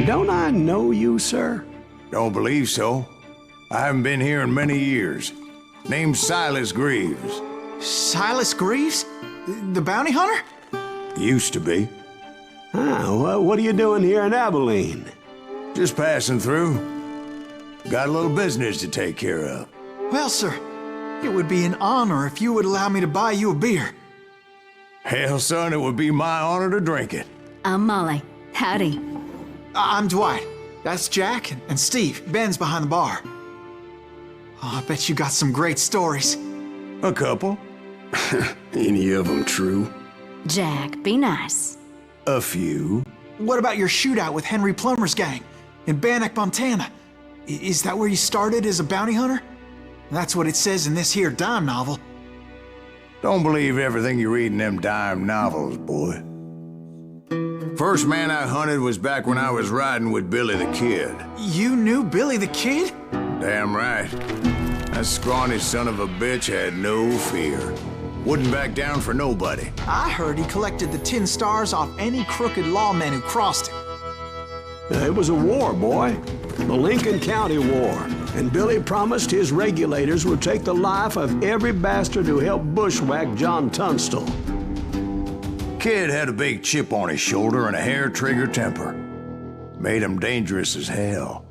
Don't I know you, sir? Don't believe so. I haven't been here in many years. Name's Silas Greaves. Silas Greaves? The bounty hunter? Used to be. Well, what are you doing here in Abilene? Just passing through. Got a little business to take care of. Well, sir, it would be an honor if you would allow me to buy you a beer. Hell, son, it would be my honor to drink it. I'm Molly. Howdy. I'm Dwight. That's Jack and Steve. Ben's behind the bar. Oh, I bet you got some great stories. A couple. Any of them true? Jack, be nice. A few. What about your shootout with Henry Plummer's gang in Bannock, Montana? Is that where you started as a bounty hunter? That's what it says in this here dime novel. Don't believe everything you read in them dime novels, boy. First man I hunted was back when I was riding with Billy the Kid. You knew Billy the Kid? Damn right. That scrawny son of a bitch had no fear. Wouldn't back down for nobody. I heard he collected the 10 stars off any crooked lawman who crossed him. It was a war, boy. The Lincoln County War. And Billy promised his regulators would take the life of every bastard who helped bushwhack John Tunstall. Kid had a big chip on his shoulder and a hair-trigger temper. Made him dangerous as hell.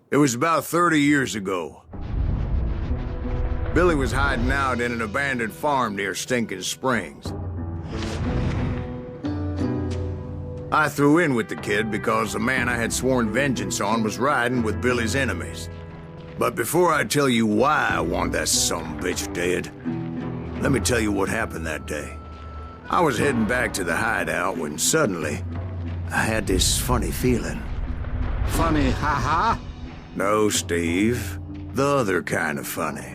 It was about 30 years ago. Billy was hiding out in an abandoned farm near Stinking Springs. I threw in with the kid because the man I had sworn vengeance on was riding with Billy's enemies. But before I tell you why I want that sumbitch dead, let me tell you what happened that day. I was heading back to the hideout when suddenly I had this funny feeling. Funny, ha-ha? No, Steve. The other kind of funny.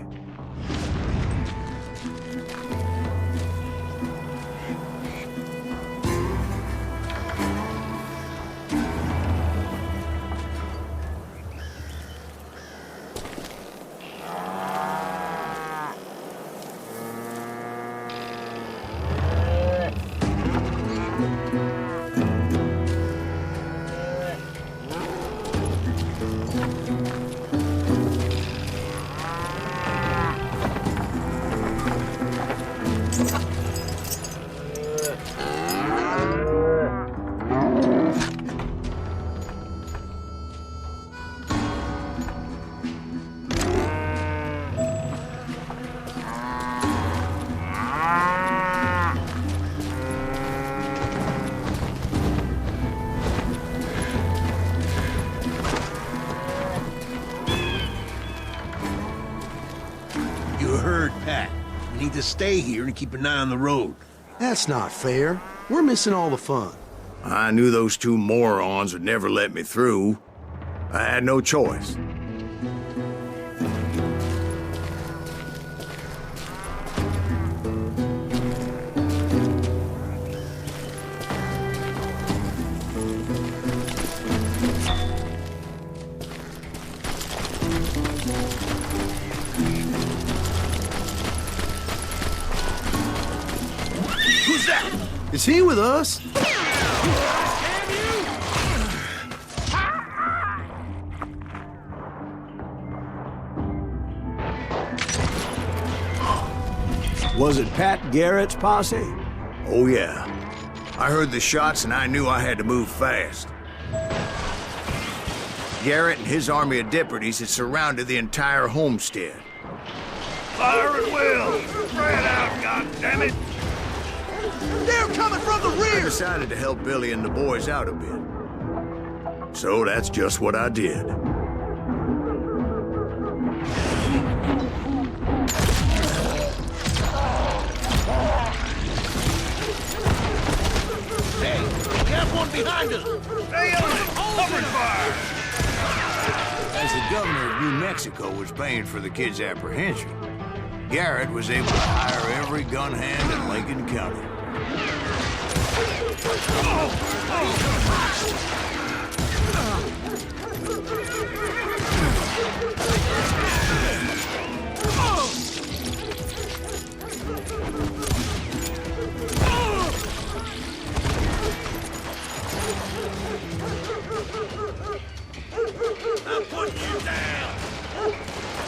You heard Pat. We need to stay here and keep an eye on the road. That's not fair. We're missing all the fun. I knew those two morons would never let me through. I had no choice. Who's that? Is he with us? Was it Pat Garrett's posse? Oh yeah. I heard the shots and I knew I had to move fast. Garrett and his army of deputies had surrounded the entire homestead. Fire at will! Spread out, goddammit! They're coming from the I rear! decided to help Billy and the boys out a bit. So that's just what I did. Hey, we have one behind us! Stay on it! governor of New Mexico was paying for the kid's apprehension, Garrett was able to hire every gun hand in Lincoln County. I'm putting you down!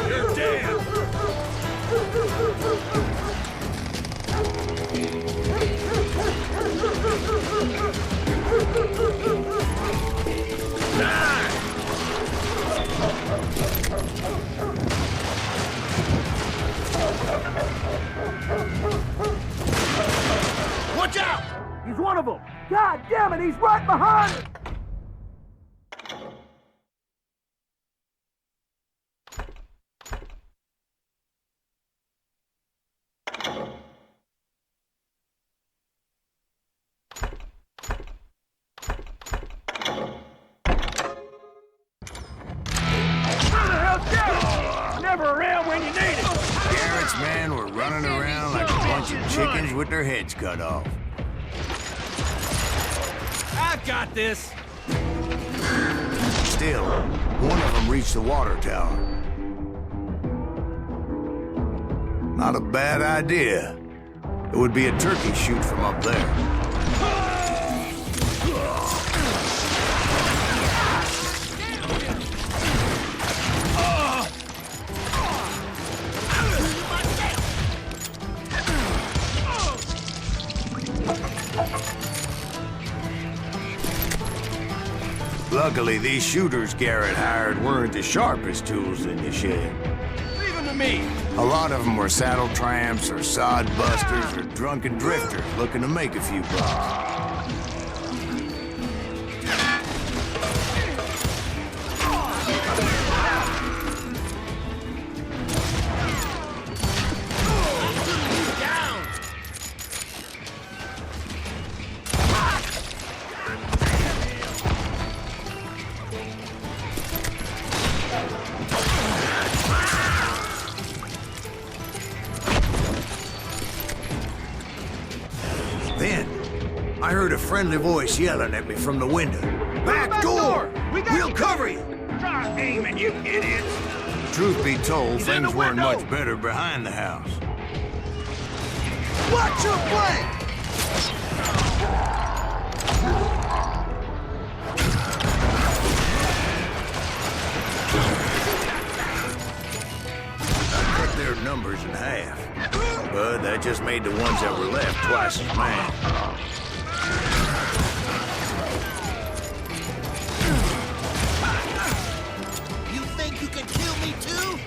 You're dead! Watch out! He's one of them! God damn it, he's right behind us! Where the hell's Garrett? Never around when you need it! Garrett's men were running around like a bunch of chickens with their heads cut off. I've got this! Still, one of them reached the water tower. Not a bad idea. It would be a turkey shoot from up there. Luckily, these shooters Garrett hired weren't the sharpest tools in the shed. Leave him to me! A lot of them were saddle tramps or sod busters or drunken drifters looking to make a few bucks. Then, I heard a friendly voice yelling at me from the window. Back door! We'll cover you! Try aiming, you idiots! Truth be told, He's in things the weren't window. much better behind the house. Watch your flank! I cut their numbers in half, but that just made the ones that were left twice as mad. You think you can kill me too?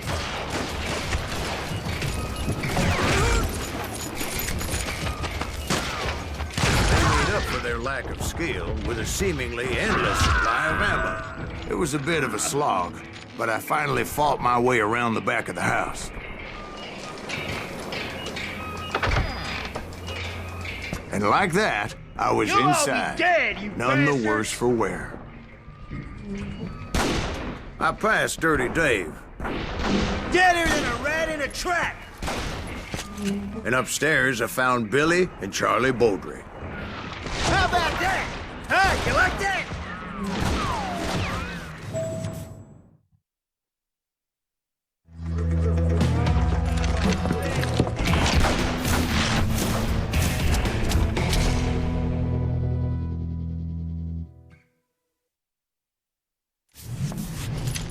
They made up for their lack of skill with a seemingly endless supply of ammo. It was a bit of a slog, but I finally fought my way around the back of the house. And like that, I was You'll all be inside. dead, you None the bastard. worse for wear. I passed Dirty Dave, Deader than a rat in a trap! and upstairs I found Billy and Charlie Beaudry. How about that? Huh? You like that?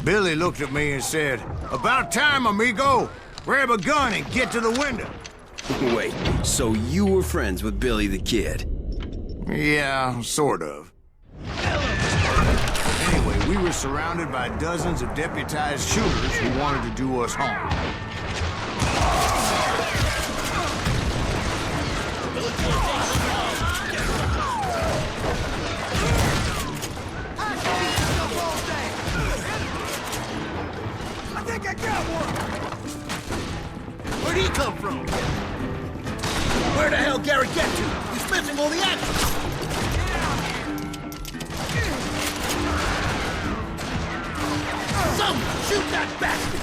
Billy looked at me and said, "About time, amigo! Grab a gun and get to the window." Wait, so you were friends with Billy the Kid? Yeah, sort of. Anyway, we were surrounded by dozens of deputized shooters who wanted to do us harm. I think I got one! Where'd he come from? Where the hell Garrett get to? He's missing all the action! Someone shoot that bastard!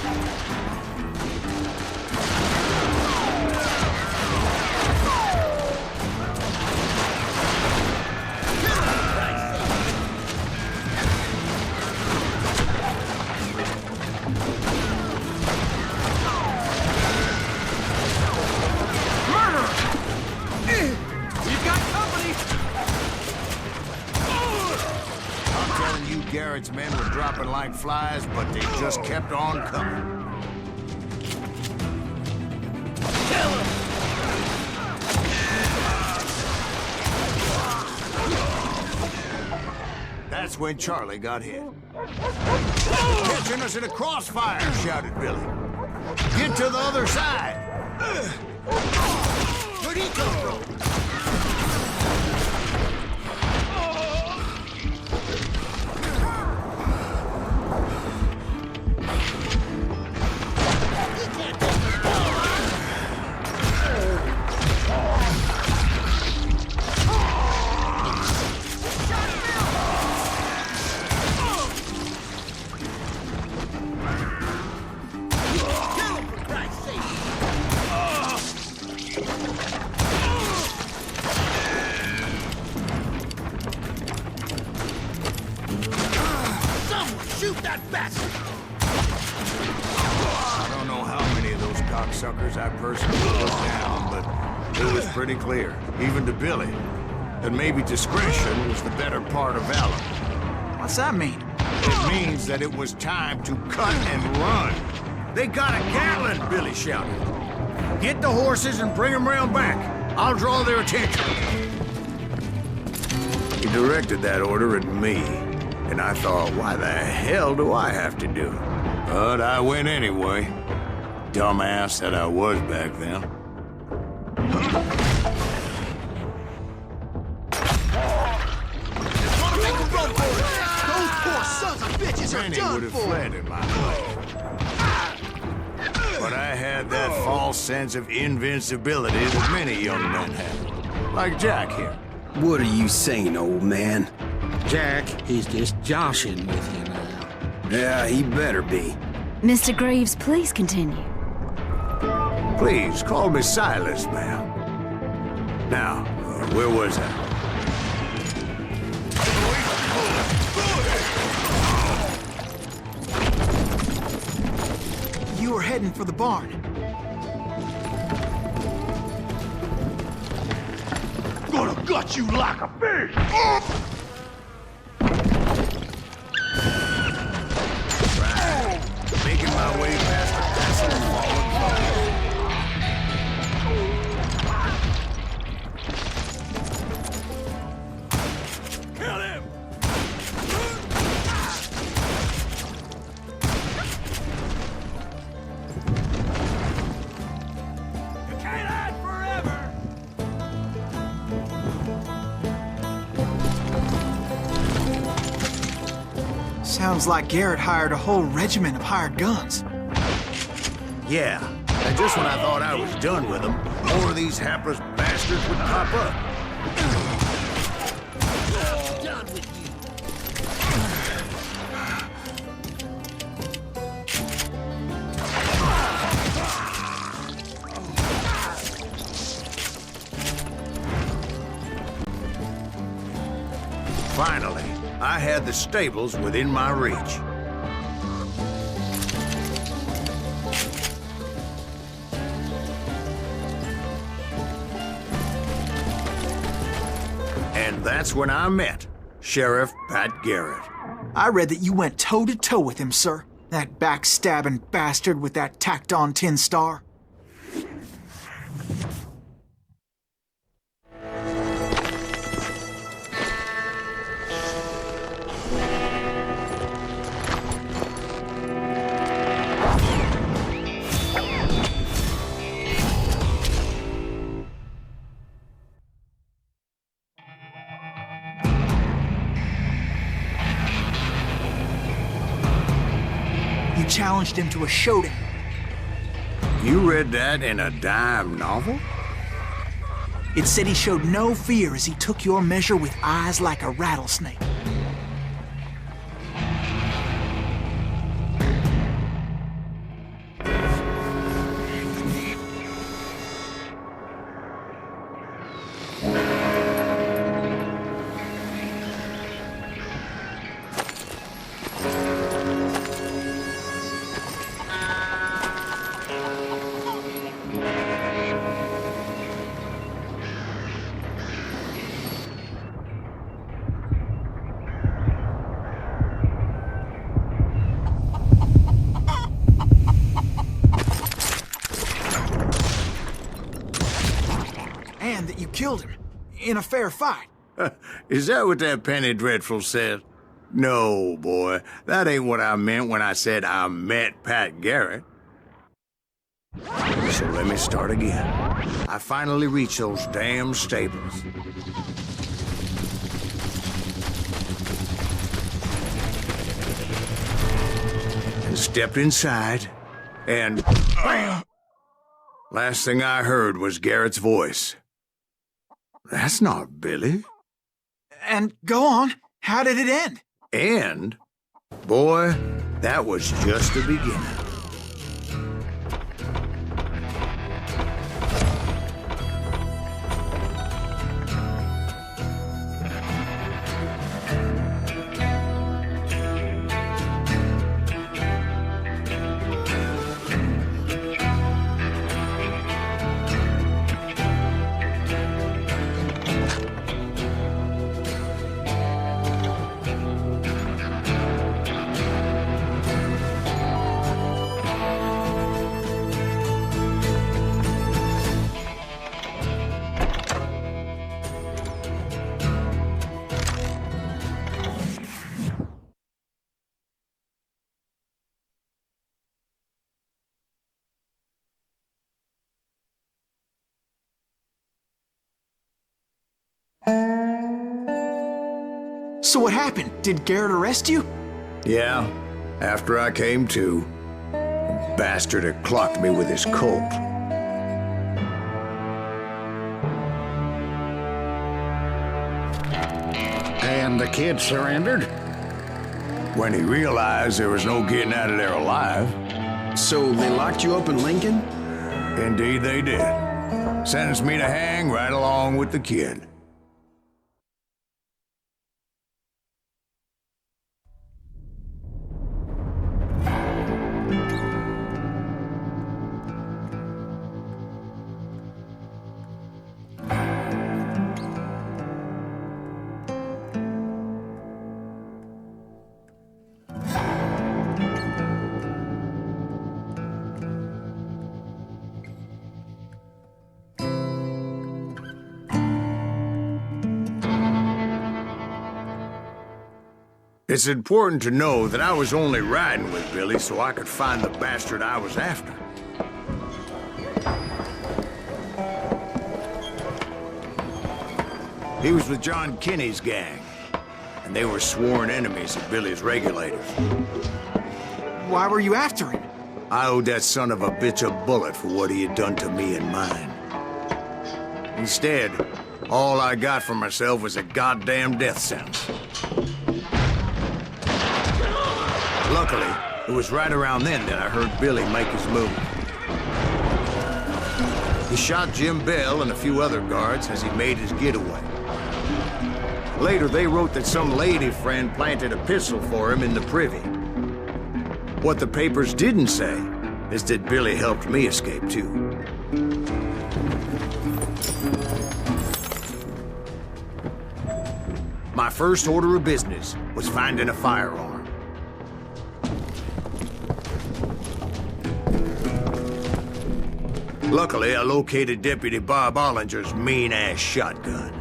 Garrett's men were dropping like flies, but they just kept on coming. Kill him! That's when Charlie got hit. Catching us in a crossfire, shouted Billy. Get to the other side! Where'd he come from? Shoot that bastard! I don't know how many of those cocksuckers I personally put down, but it was pretty clear, even to Billy, that maybe discretion was the better part of valor. What's that mean? It means that it was time to cut and run. They got a Gatlin, Billy shouted. Get the horses and bring them round back. I'll draw their attention. He directed that order at me. And I thought, why the hell do I have to do it? But I went anyway. Dumbass that I was back then. Make a run for it! Those poor sons of bitches are Many done would have for! fled in my place. But I had that false sense of invincibility that many young men have. Like Jack here. What are you saying, old man? Jack, he's just joshing with you now. Yeah, he better be. Mr. Greaves, please continue. Please, call me Silas, ma'am. Now, where was I? You were heading for the barn. Gonna gut you like a fish! Making my way past the castle and fallen foes. Kill him! You can't hide forever! Sounds like Garrett hired a whole regiment of hired guns. Yeah, and just when I thought I was done with them, more of these hapless bastards would pop up. Done with you! Finally, I had the stables within my reach. And that's when I met Sheriff Pat Garrett. I read that you went toe-to-toe with him, sir. That backstabbing bastard with that tacked-on tin star. You challenged him to a showdown. You read that in a dime novel? It said he showed no fear as he took your measure with eyes like a rattlesnake. And that you killed him in a fair fight. Is that what that Penny Dreadful said? No, boy. That ain't what I meant when I said I met Pat Garrett. So let me start again. I finally reached those damn stables. And stepped inside, and bam! Last thing I heard was Garrett's voice. That's not Billy. And go on, how did it end? And, boy, that was just the beginning. So what happened? Did Garrett arrest you? Yeah, after I came to, the bastard had clocked me with his Colt. And the kid surrendered? When he realized there was no getting out of there alive. So they locked you up in Lincoln? Indeed they did. Sentenced me to hang right along with the kid. It's important to know that I was only riding with Billy so I could find the bastard I was after. He was with John Kinney's gang, and they were sworn enemies of Billy's regulators. Why were you after him? I owed that son of a bitch a bullet for what he had done to me and mine. Instead, all I got for myself was a goddamn death sentence. Luckily, it was right around then that I heard Billy make his move. He shot Jim Bell and a few other guards as he made his getaway. Later, they wrote that some lady friend planted a pistol for him in the privy. What the papers didn't say is that Billy helped me escape, too. My first order of business was finding a firearm. Luckily, I located Deputy Bob Ollinger's mean-ass shotgun.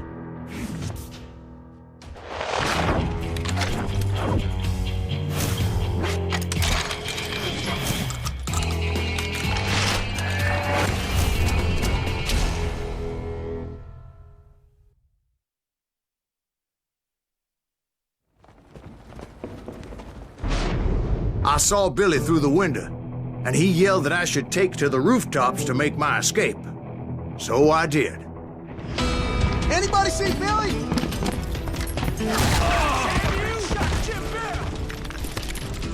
I saw Billy through the window, and he yelled that I should take to the rooftops to make my escape. So I did. Anybody see Billy?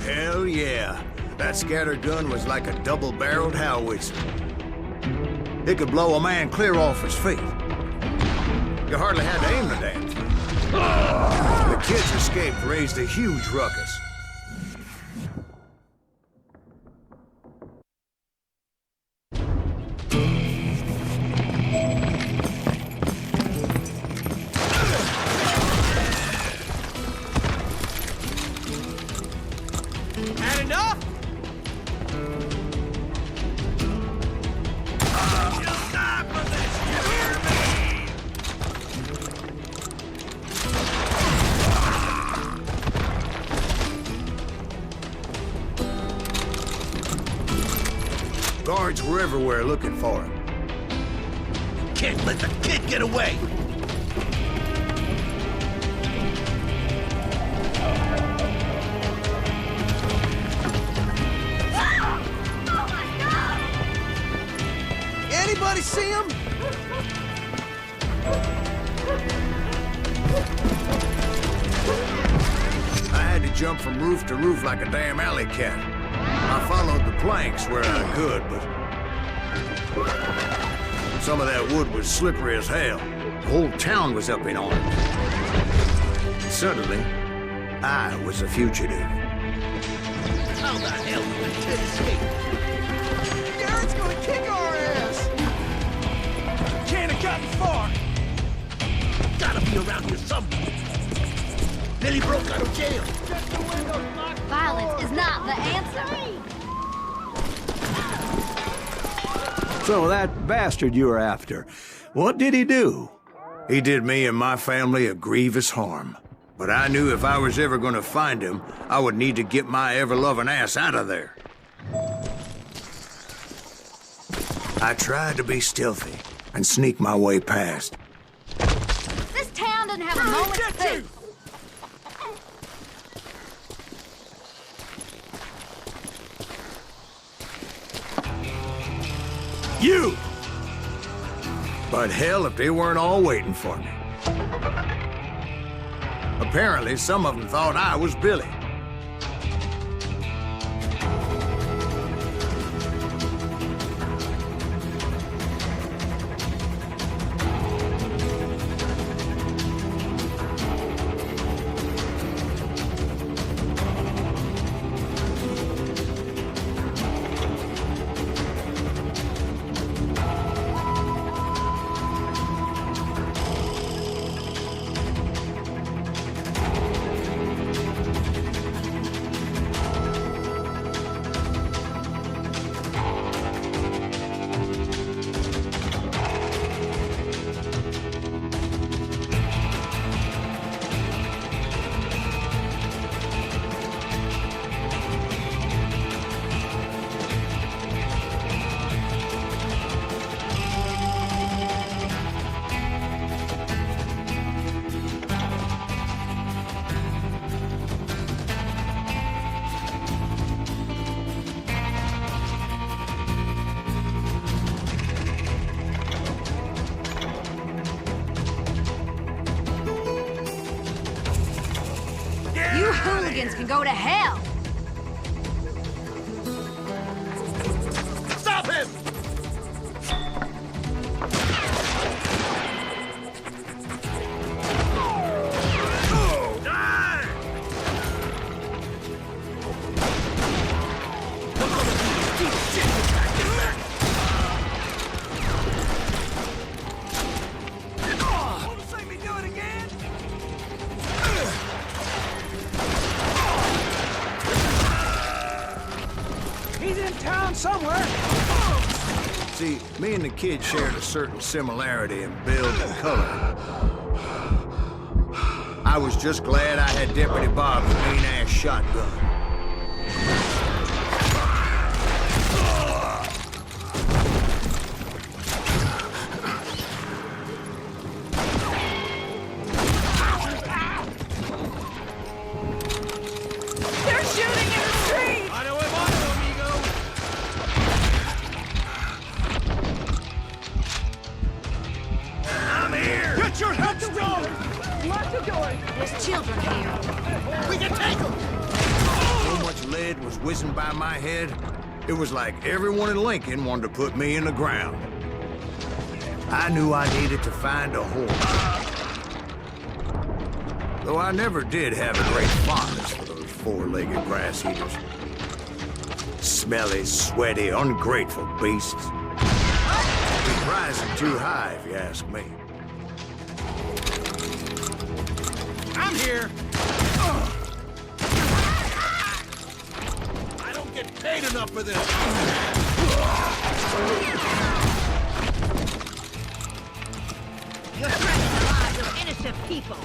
Hell yeah. That scatter gun was like a double-barreled howitzer. It could blow a man clear off his feet. You hardly had to aim the damn thing. The kids' escape raised a huge ruckus. Had enough? You'll die for this, you hear me? Guards were everywhere looking for him. Can't let the kid get away! Anybody see him? I had to jump from roof to roof like a damn alley cat. I followed the planks where I could, but some of that wood was slippery as hell. The whole town was up in arms. Suddenly, I was a fugitive. How the hell did the kid escape? Garrett's gonna kick our ass! Can't have gotten far! Gotta be around here somewhere. Billy broke out of jail. Violence is not the answer. So that bastard you were after, what did he do? He did me and my family a grievous harm. But I knew if I was ever going to find him, I would need to get my ever-loving ass out of there. I tried to be stealthy and sneak my way past. This town doesn't have a moment's peace. You! But hell, if they weren't all waiting for me. Apparently, some of them thought I was Billy. You hooligans can go to hell. Stop him! Die! Want to see me do it again? He's in town somewhere. See, me and the kid shared a certain similarity in build and color. I was just glad I had Deputy Bob's mean-ass shotgun. They're shooting in the street! I know what amigo! I'm here! Get your head whizzing by my head, it was like everyone in Lincoln wanted to put me in the ground. I knew I needed to find a horse. Though I never did have a great fondness for those four-legged grass eaters. Smelly, sweaty, ungrateful beasts. They're rising too high, if you ask me. I'm here! I don't get paid enough for this! You're threatening the lives of innocent people.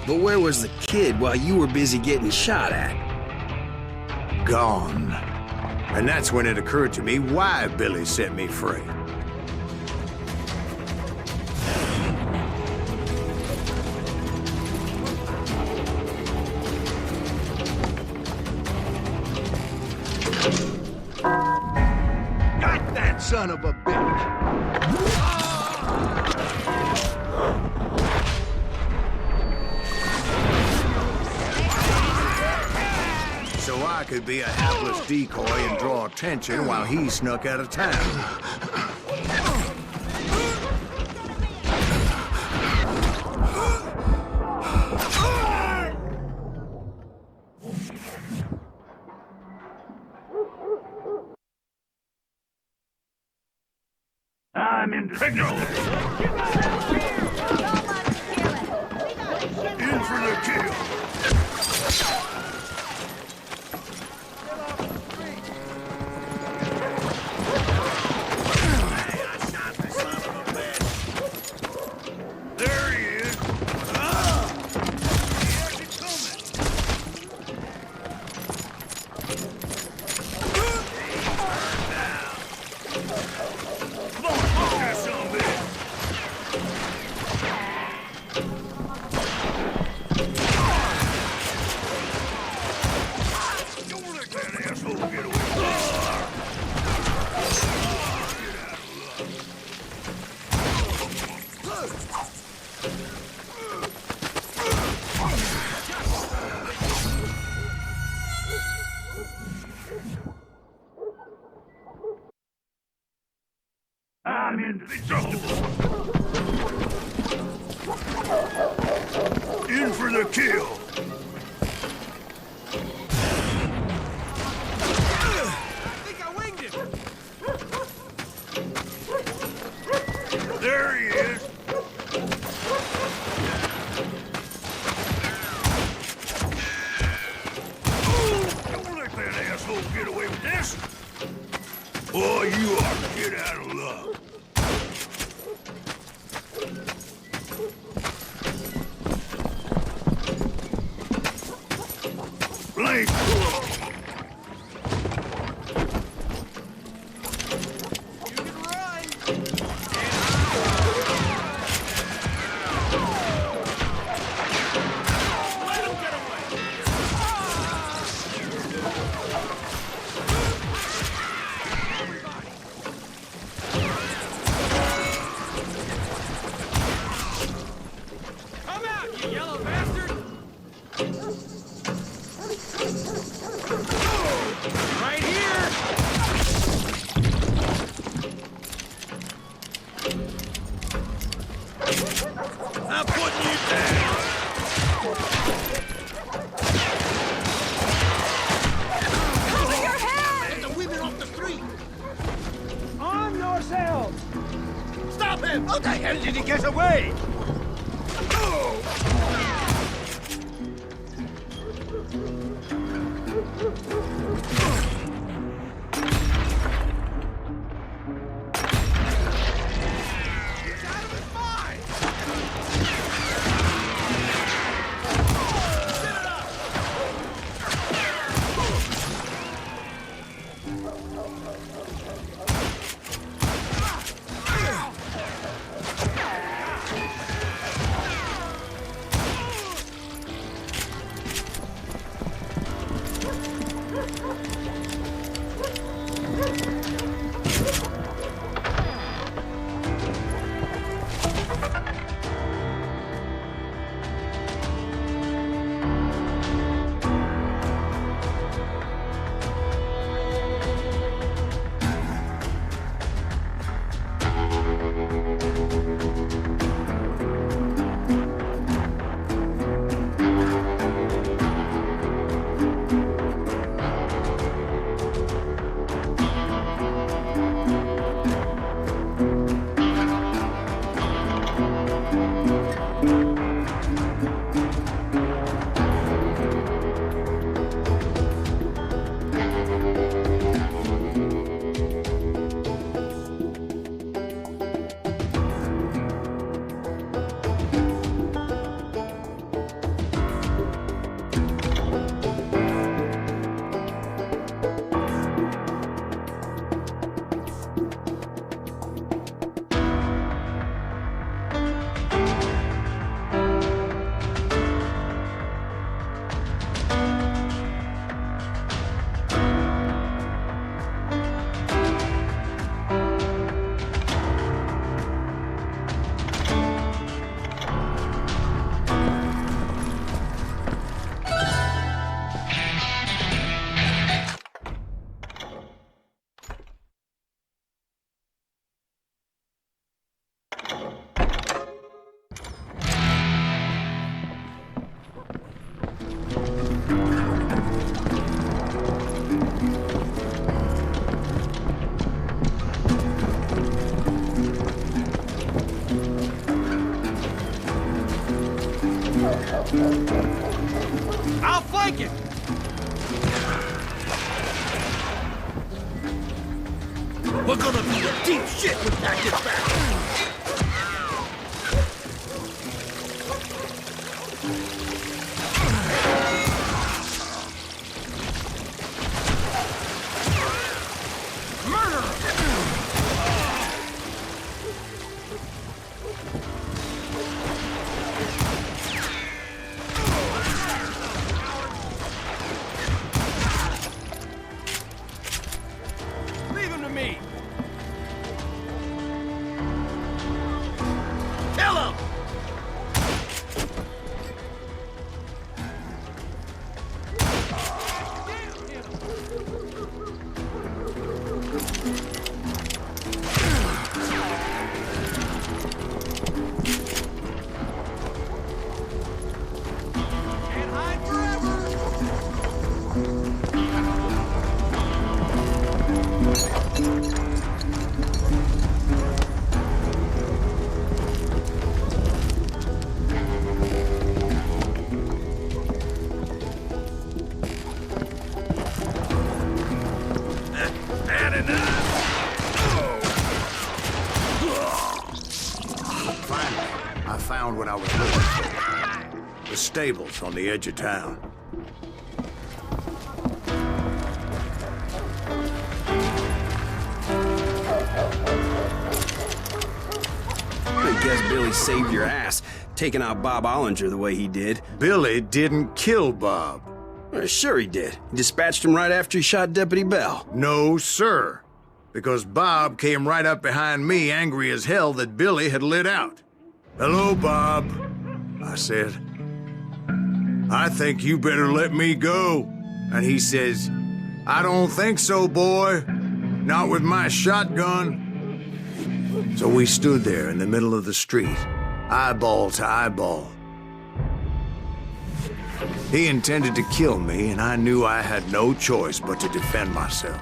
But where was the kid while you were busy getting shot at? Gone. And that's when it occurred to me why Billy set me free. Got that son of a bitch! So I could be a hapless decoy and draw attention while he snuck out of town. I'm in signal! In for the kill! There he is! He has it coming! Come on, that son of a bitch! Don't let that asshole get away with this! I'm invincible! In for the kill! I think I winged him! There he is! Don't let that asshole get away with this! Boy, you are a kid out of luck. Blake! You can run! I'm putting you down! Cover your head! Get the women off the street! Arm yourselves! Stop him! How the hell did he get away? I'll flank it! We're gonna be in deep shit with that get back! Leave him to me! Kill him! Can't hide forever! Bad enough! Finally, I found what I was looking for. The stables on the edge of town. I guess Billy saved your ass, taking out Bob Ollinger the way he did. Billy didn't kill Bob. Sure he did. He dispatched him right after he shot Deputy Bell. No, sir. Because Bob came right up behind me, angry as hell that Billy had lit out. "Hello, Bob," I said. "I think you better let me go." And he says, "I don't think so, boy. Not with my shotgun." So we stood there in the middle of the street. eyeball to eyeball. He intended to kill me, and I knew I had no choice but to defend myself.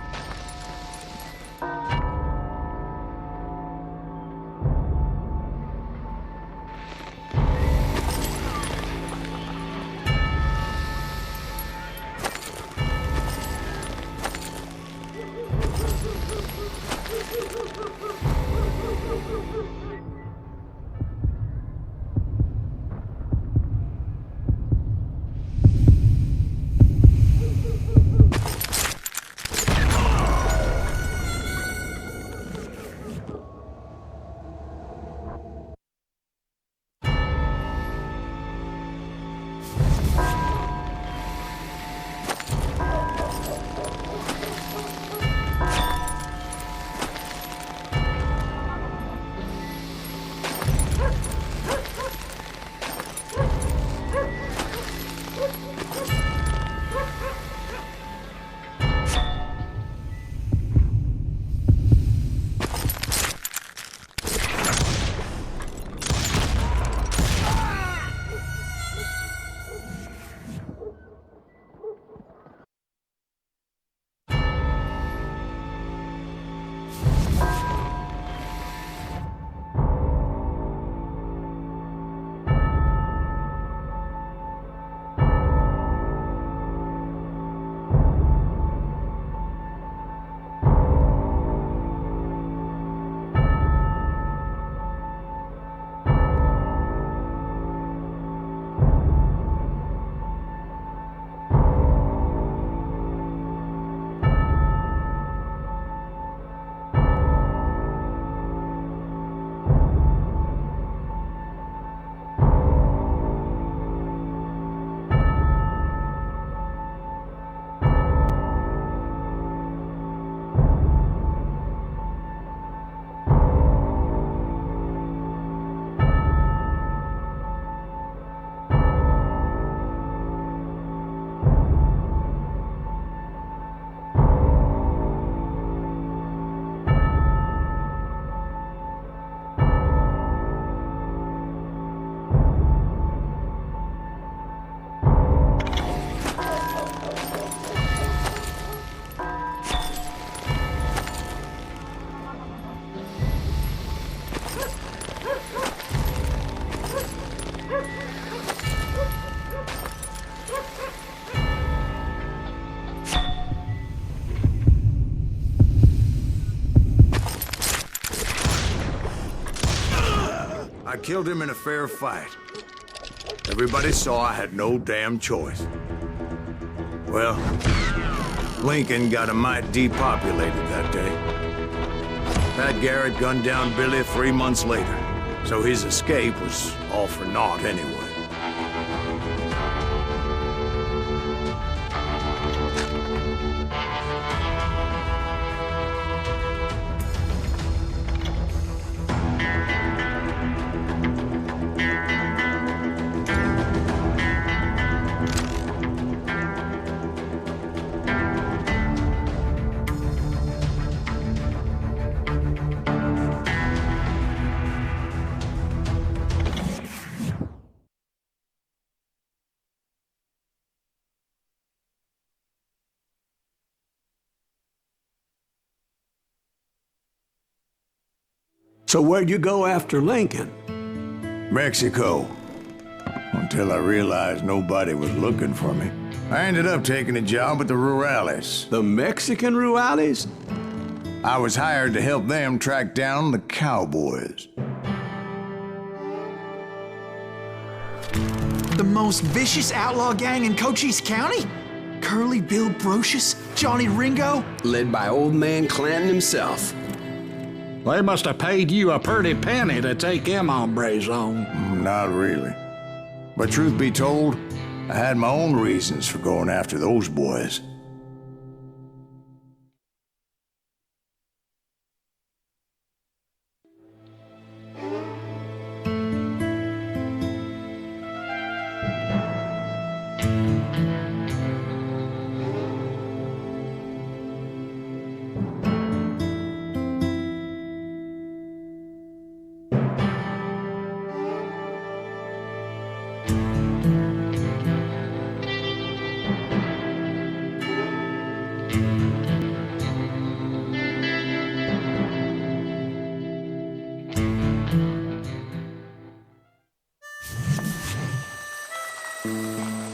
I killed him in a fair fight. Everybody saw I had no damn choice. Well, Lincoln got a mite depopulated that day. Pat Garrett gunned down Billy 3 months later, so his escape was all for naught anyway. So where'd you go after Lincoln? Mexico. Until I realized nobody was looking for me. I ended up taking a job at the Rurales. The Mexican Rurales? I was hired to help them track down the cowboys. The most vicious outlaw gang in Cochise County? Curly Bill Brocious? Johnny Ringo? Led by old man Clanton himself. They must have paid you a pretty penny to take them hombres on. Not really. But truth be told, I had my own reasons for going after those boys.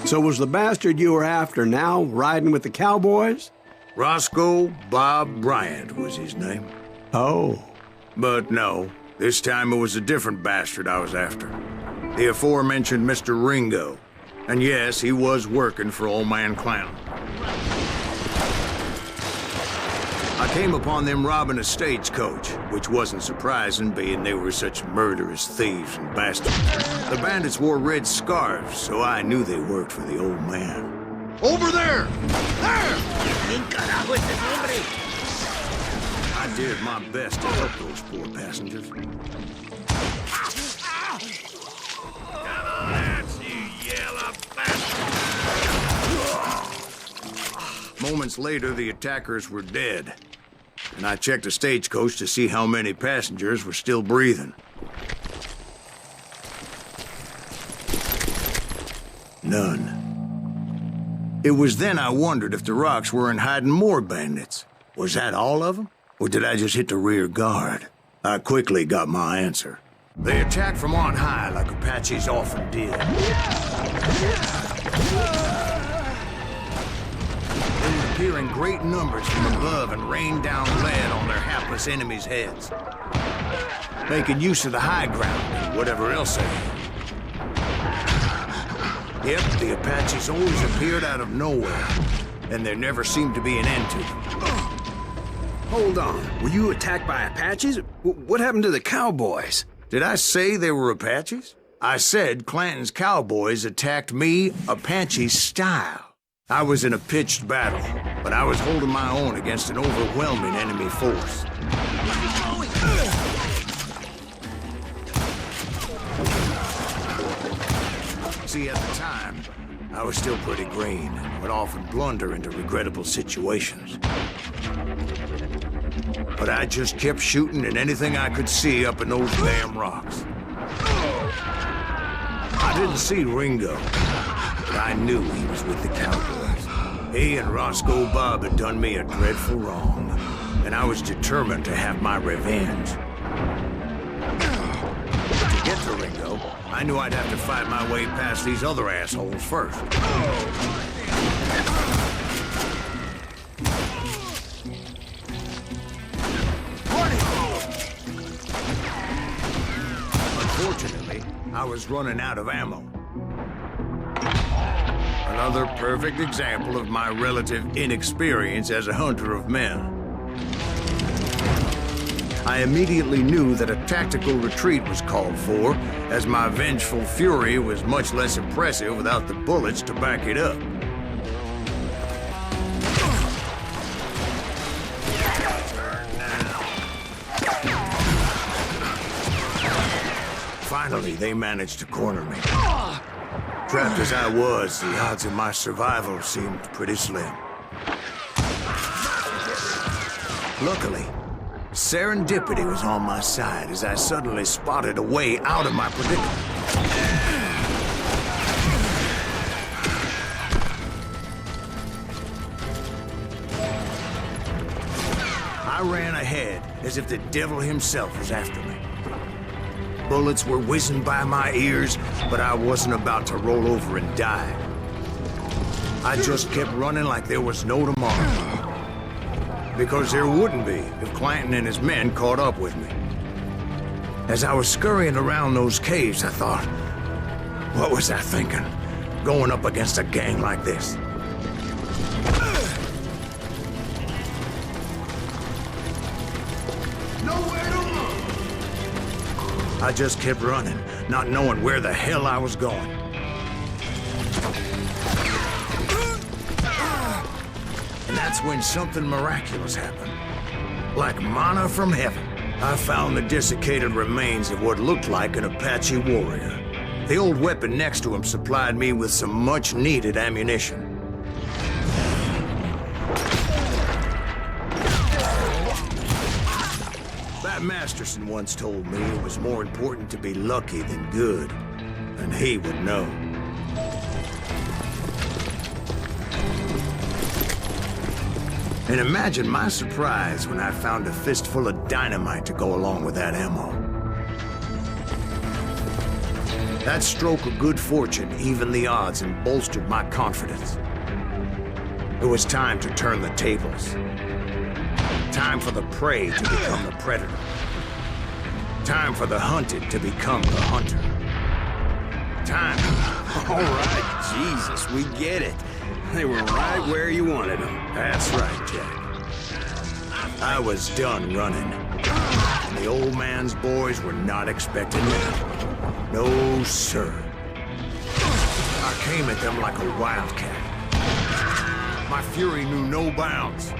So was the bastard you were after now riding with the cowboys? Roscoe Bob Bryant was his name. Oh. But no, this time it was a different bastard I was after. The aforementioned Mr. Ringo. And yes, he was working for Old Man Clanton. I came upon them robbing a stagecoach, which wasn't surprising, being they were such murderous thieves and bastards. The bandits wore red scarves, so I knew they worked for the old man. Over there! There! I did my best to help those poor passengers. That's you yellow bastard! Moments later, the attackers were dead. And I checked the stagecoach to see how many passengers were still breathing. None. It was then I wondered if the rocks weren't hiding more bandits. Was that all of them? Or did I just hit the rear guard? I quickly got my answer. They attacked from on high like Apaches often did. They would appear in great numbers from above and rain down lead on their hapless enemies' heads, making use of the high ground and whatever else they had. Yep, the Apaches always appeared out of nowhere, and there never seemed to be an end to them. Hold on. Were you attacked by Apaches? What happened to the cowboys? Did I say they were Apaches? I said Clanton's cowboys attacked me Apache style. I was in a pitched battle, but I was holding my own against an overwhelming enemy force. See, at the time, I was still pretty green and would often blunder into regrettable situations. But I just kept shooting at anything I could see up in those damn rocks. I didn't see Ringo, but I knew he was with the cowboys. He and Roscoe Bob had done me a dreadful wrong, and I was determined to have my revenge. To get to Ringo, I knew I'd have to fight my way past these other assholes first. Unfortunately, I was running out of ammo. Another perfect example of my relative inexperience as a hunter of men. I immediately knew that a tactical retreat was called for, as my vengeful fury was much less impressive without the bullets to back it up. Finally, they managed to corner me. Trapped as I was, the odds of my survival seemed pretty slim. Luckily, serendipity was on my side as I suddenly spotted a way out of my predicament. I ran ahead as if the devil himself was after me. Bullets were whizzing by my ears, but I wasn't about to roll over and die. I just kept running like there was no tomorrow. Because there wouldn't be if Clanton and his men caught up with me. As I was scurrying around those caves, I thought, what was I thinking? Going up against a gang like this? Nowhere to run! I just kept running, not knowing where the hell I was going. And that's when something miraculous happened. Like manna from heaven, I found the desiccated remains of what looked like an Apache warrior. The old weapon next to him supplied me with some much-needed ammunition. Bat Masterson once told me it was more important to be lucky than good, and he would know. And imagine my surprise when I found a fistful of dynamite to go along with that ammo. That stroke of good fortune evened the odds and bolstered my confidence. It was time to turn the tables. Time for the prey to become the predator. Time for the hunted to become the hunter. Time. All right, Jesus, we get it. They were right where you wanted them. That's right, Jack. I was done running. And the old man's boys were not expecting me. No, sir. I came at them like a wildcat. My fury knew no bounds.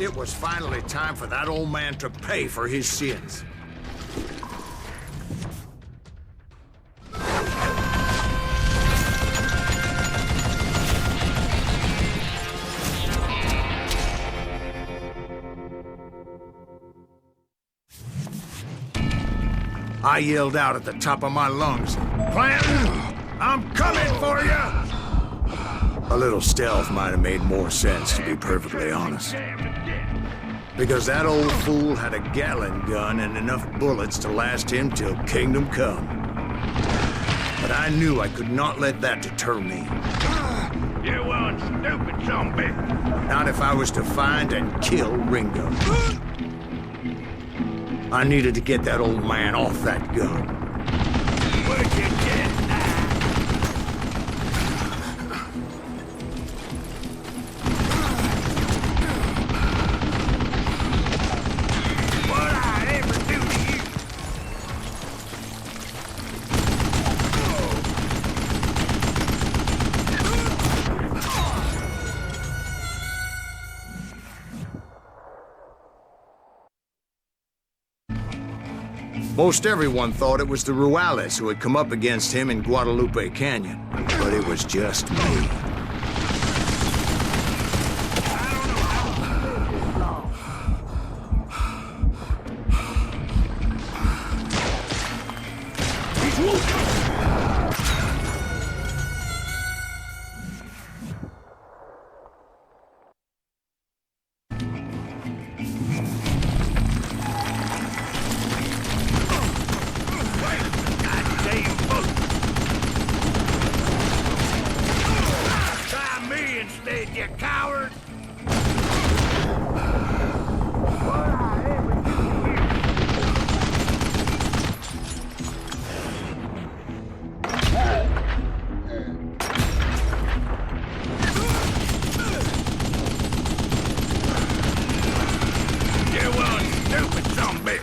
It was finally time for that old man to pay for his sins. I yelled out at the top of my lungs, "Clanton, I'm coming for you!" A little stealth might have made more sense, to be perfectly honest. Because that old fool had a Gatling gun and enough bullets to last him till kingdom come. But I knew I could not let that deter me. You one stupid zombie. Not if I was to find and kill Ringo. I needed to get that old man off that gun. Where'd you get that? What I ever do to you? Most everyone thought it was the Ruales who had come up against him in Guadalupe Canyon, but it was just me. You coward! You one stupid zombie!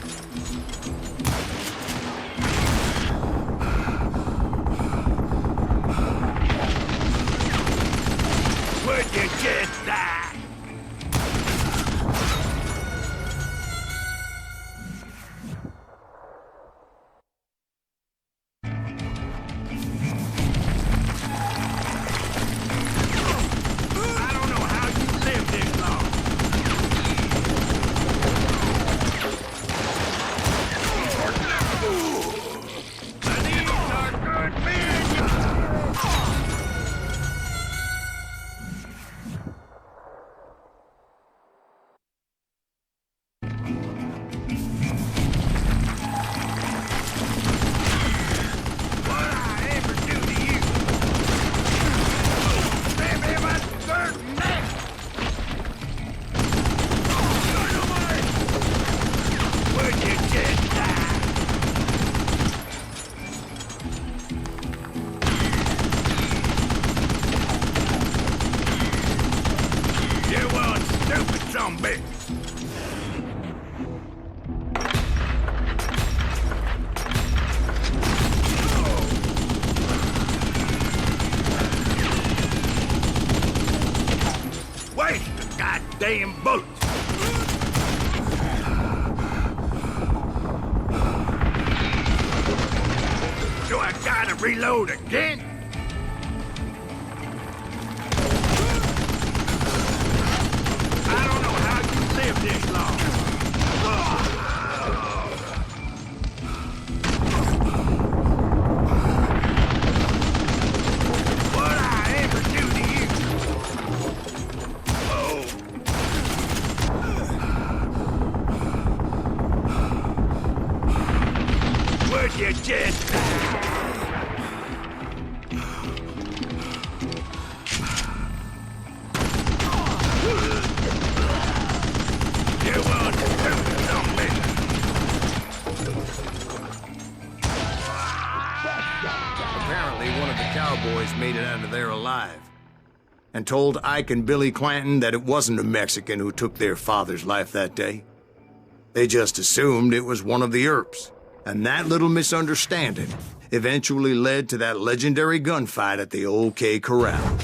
Would you just die? I don't know how you lived this long. But these are good men. Zombie! Waste the goddamn bullets! Do I gotta reload again? I don't know how you live this long. You just... You want to do something? Apparently, one of the cowboys made it out of there alive and told Ike and Billy Clanton that it wasn't a Mexican who took their father's life that day. They just assumed it was one of the Earps, and that little misunderstanding eventually led to that legendary gunfight at the OK Corral.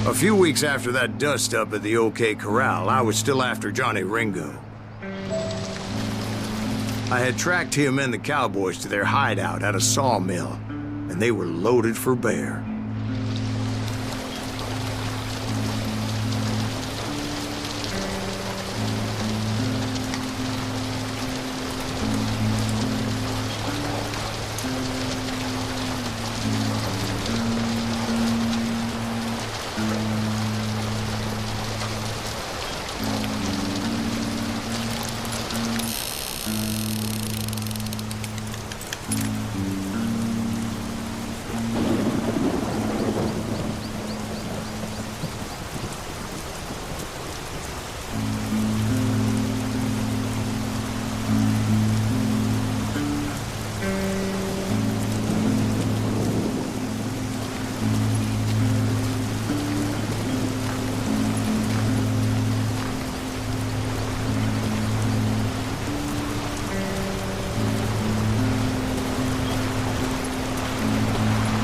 A few weeks after that dust-up at the OK Corral, I was still after Johnny Ringo. I had tracked him and the cowboys to their hideout at a sawmill, and they were loaded for bear.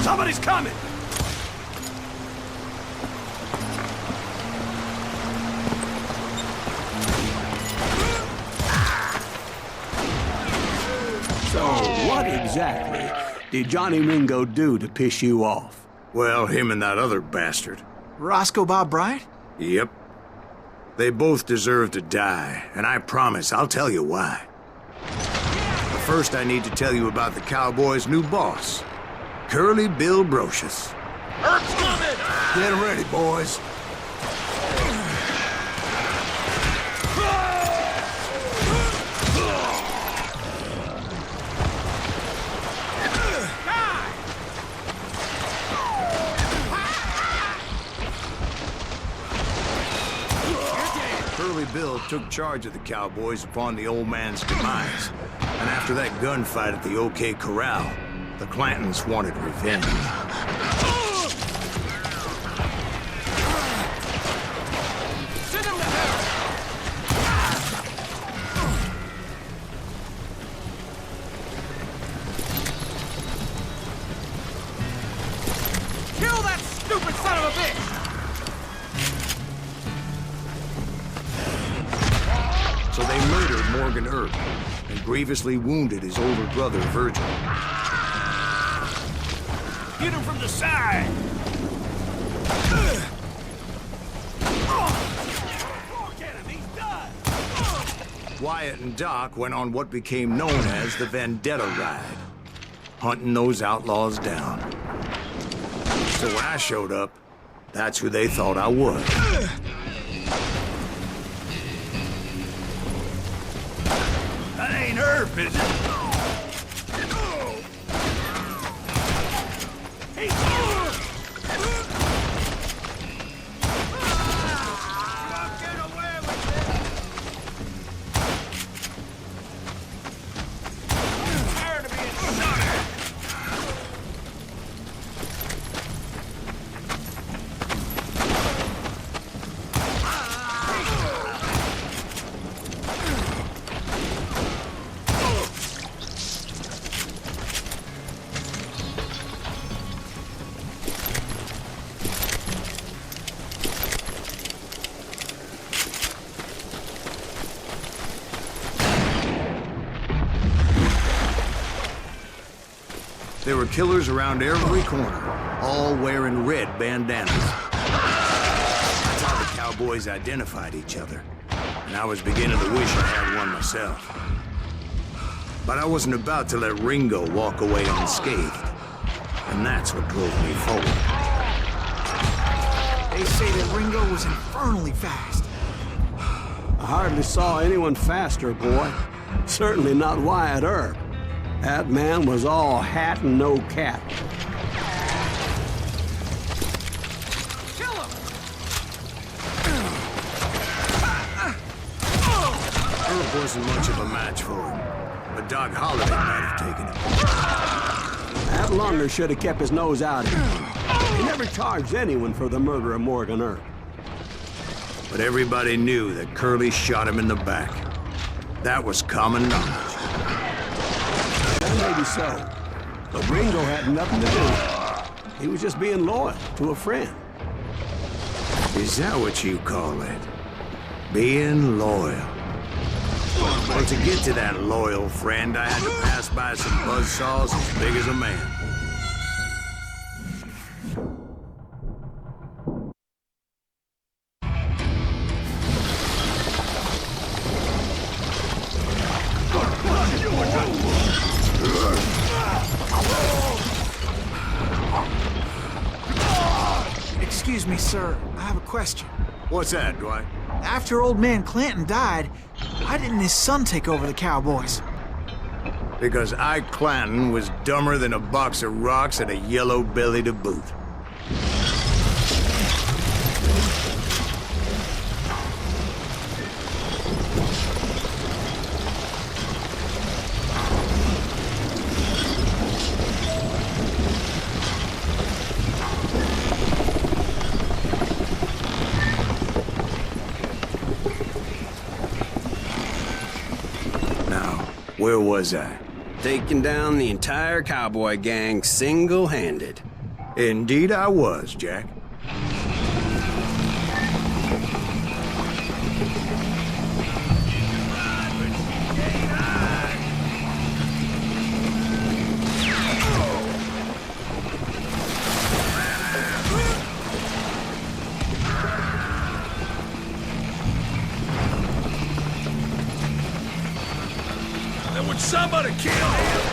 Somebody's coming! So, what exactly did Johnny Ringo do to piss you off? Well, him and that other bastard. Roscoe Bob Bryant? Yep. They both deserve to die, and I promise I'll tell you why. But first, I need to tell you about the Cowboys' new boss, Curly Bill Brocious. Earp's coming! Get ready, boys. Curly Bill took charge of the Cowboys upon the old man's demise, and after that gunfight at the OK Corral, the Clantons wanted revenge. Send him to hell! Kill that stupid son of a bitch! So they murdered Morgan Earp and grievously wounded his older brother, Virgil. Get him from the side! Get him, he's done! Wyatt and Doc went on what became known as the Vendetta Ride, hunting those outlaws down. So when I showed up, that's who they thought I was. ain't Herb, is it? There were killers around every corner, all wearing red bandanas. That's how the cowboys identified each other, and I was beginning to wish I had one myself. But I wasn't about to let Ringo walk away unscathed, and that's what drove me forward. They say that Ringo was infernally fast. I hardly saw anyone faster, boy. Certainly not Wyatt Earp. That man was all hat and no cap. Kill him! Earp wasn't much of a match for him, but Doc Holliday might have taken him. That Lunger should have kept his nose out of it. He never charged anyone for the murder of Morgan Earp. But everybody knew that Curly shot him in the back. That was common knowledge. Maybe so, but Ringo had nothing to do. He was just being loyal to a friend. Is that what you call it? Being loyal? Well, to get to that loyal friend, I had to pass by some buzzsaws as big as a man. Excuse me, sir. I have a question. What's that, Dwight? After old man Clanton died, why didn't his son take over the Cowboys? Because Ike Clanton was dumber than a box of rocks and a yellow belly to boot. Where was I? Taking down the entire cowboy gang single-handed. Indeed I was, Jack. Would somebody kill him?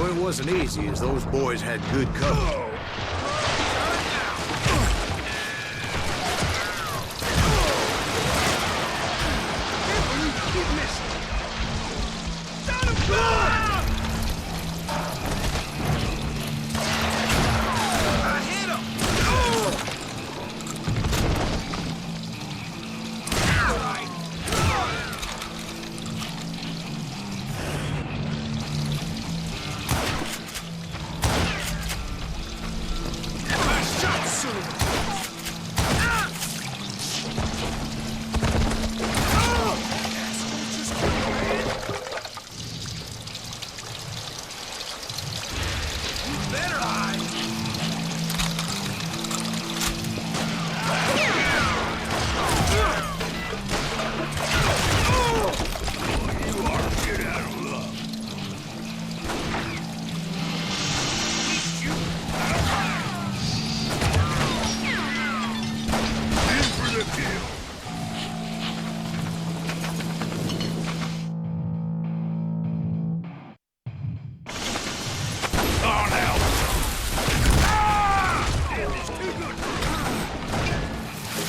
It wasn't easy, as those boys had good cover.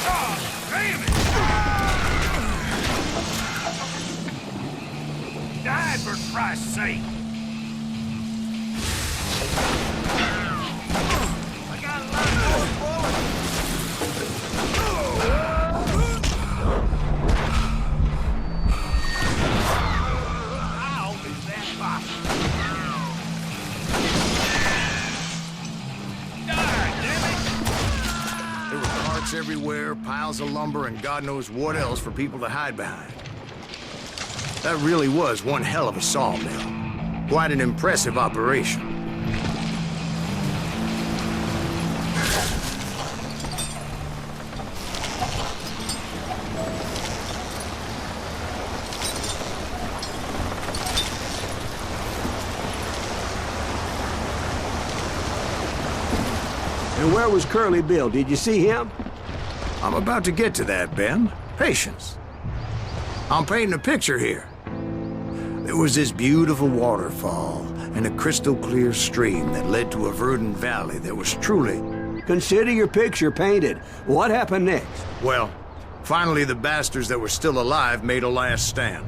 Oh, damn it! Die for Christ's sake! I got a lot of bullets. How is that possible? God damn it! There were carts everywhere, piles of lumber, and God knows what else for people to hide behind. That really was one hell of a sawmill. Quite an impressive operation. And where was Curly Bill? Did you see him? I'm about to get to that, Ben. Patience. I'm painting a picture here. There was this beautiful waterfall and a crystal clear stream that led to a verdant valley that was truly... Consider your picture painted. What happened next? Well, finally the bastards that were still alive made a last stand.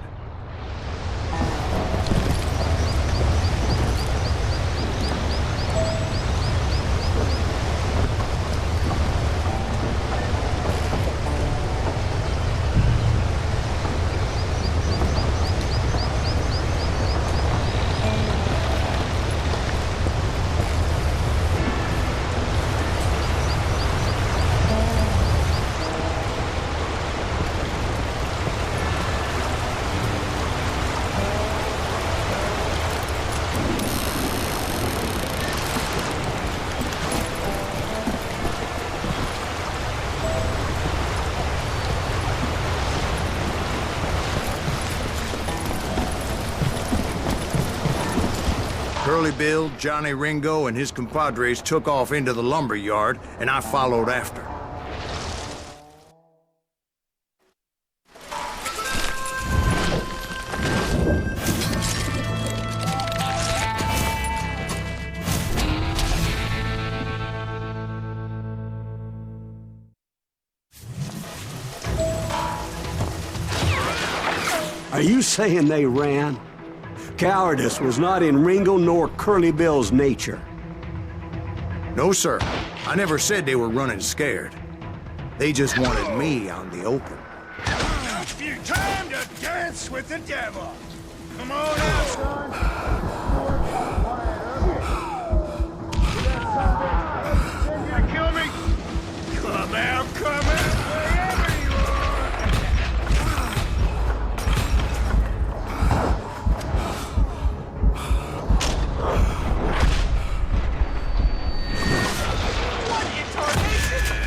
Curly Bill, Johnny Ringo, and his compadres took off into the lumber yard, and I followed after. Are you saying they ran? Cowardice was not in Ringo nor Curly Bill's nature. No, sir. I never said they were running scared. They just wanted me on the open. Time to dance with the devil! Come on out, son! You gonna kill me? Come out, wherever you are! What in tarnation?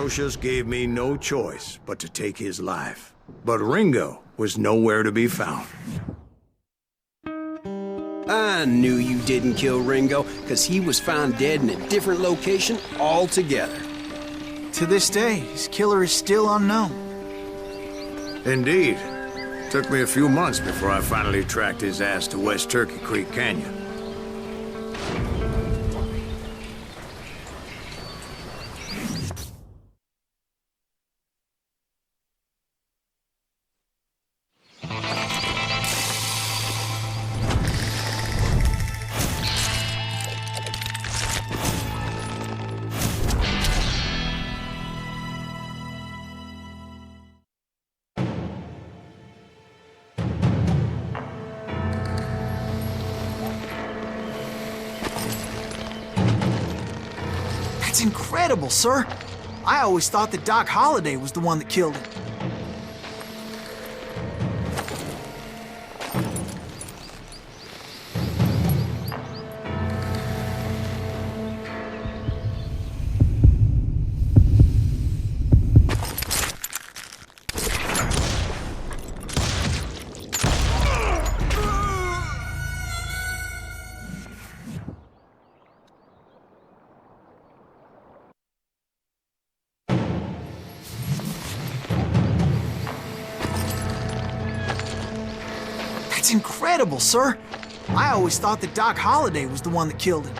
Ambrosius gave me no choice but to take his life. But Ringo was nowhere to be found. I knew you didn't kill Ringo, because he was found dead in a different location altogether. To this day, his killer is still unknown. Indeed. Took me a few months before I finally tracked his ass to West Turkey Creek Canyon. That's incredible, sir. I always thought that Doc Holliday was the one that killed him. That's incredible, sir. I always thought that Doc Holliday was the one that killed him.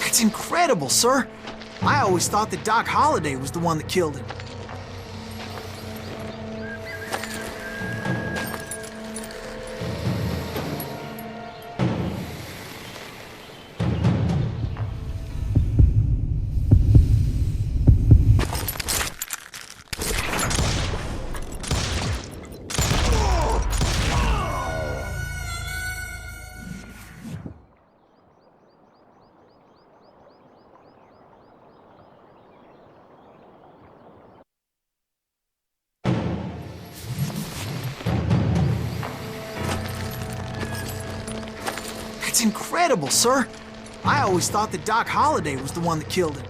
That's incredible, sir. I always thought that Doc Holliday was the one that killed him. That's incredible, sir. I always thought that Doc Holliday was the one that killed him.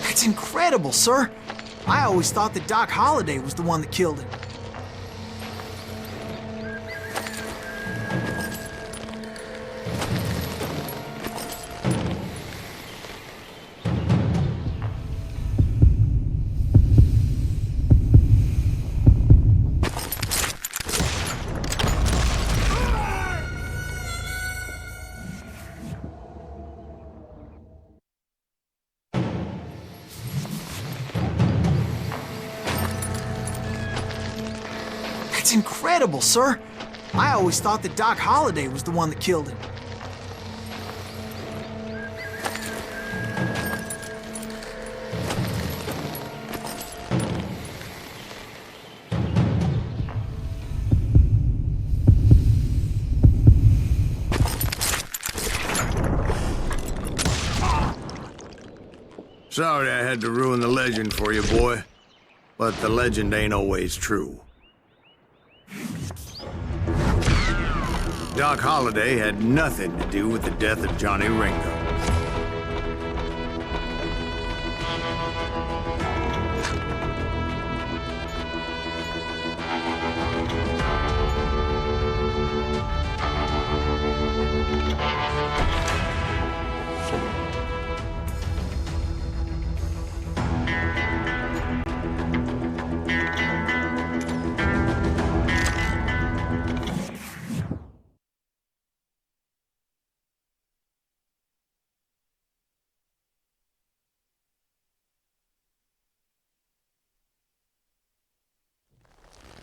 That's incredible, sir. I always thought that Doc Holliday was the one that killed him. That's incredible, sir. I always thought that Doc Holliday was the one that killed him. Sorry I had to ruin the legend for you, boy. But the legend ain't always true. Doc Holliday had nothing to do with the death of Johnny Ringo.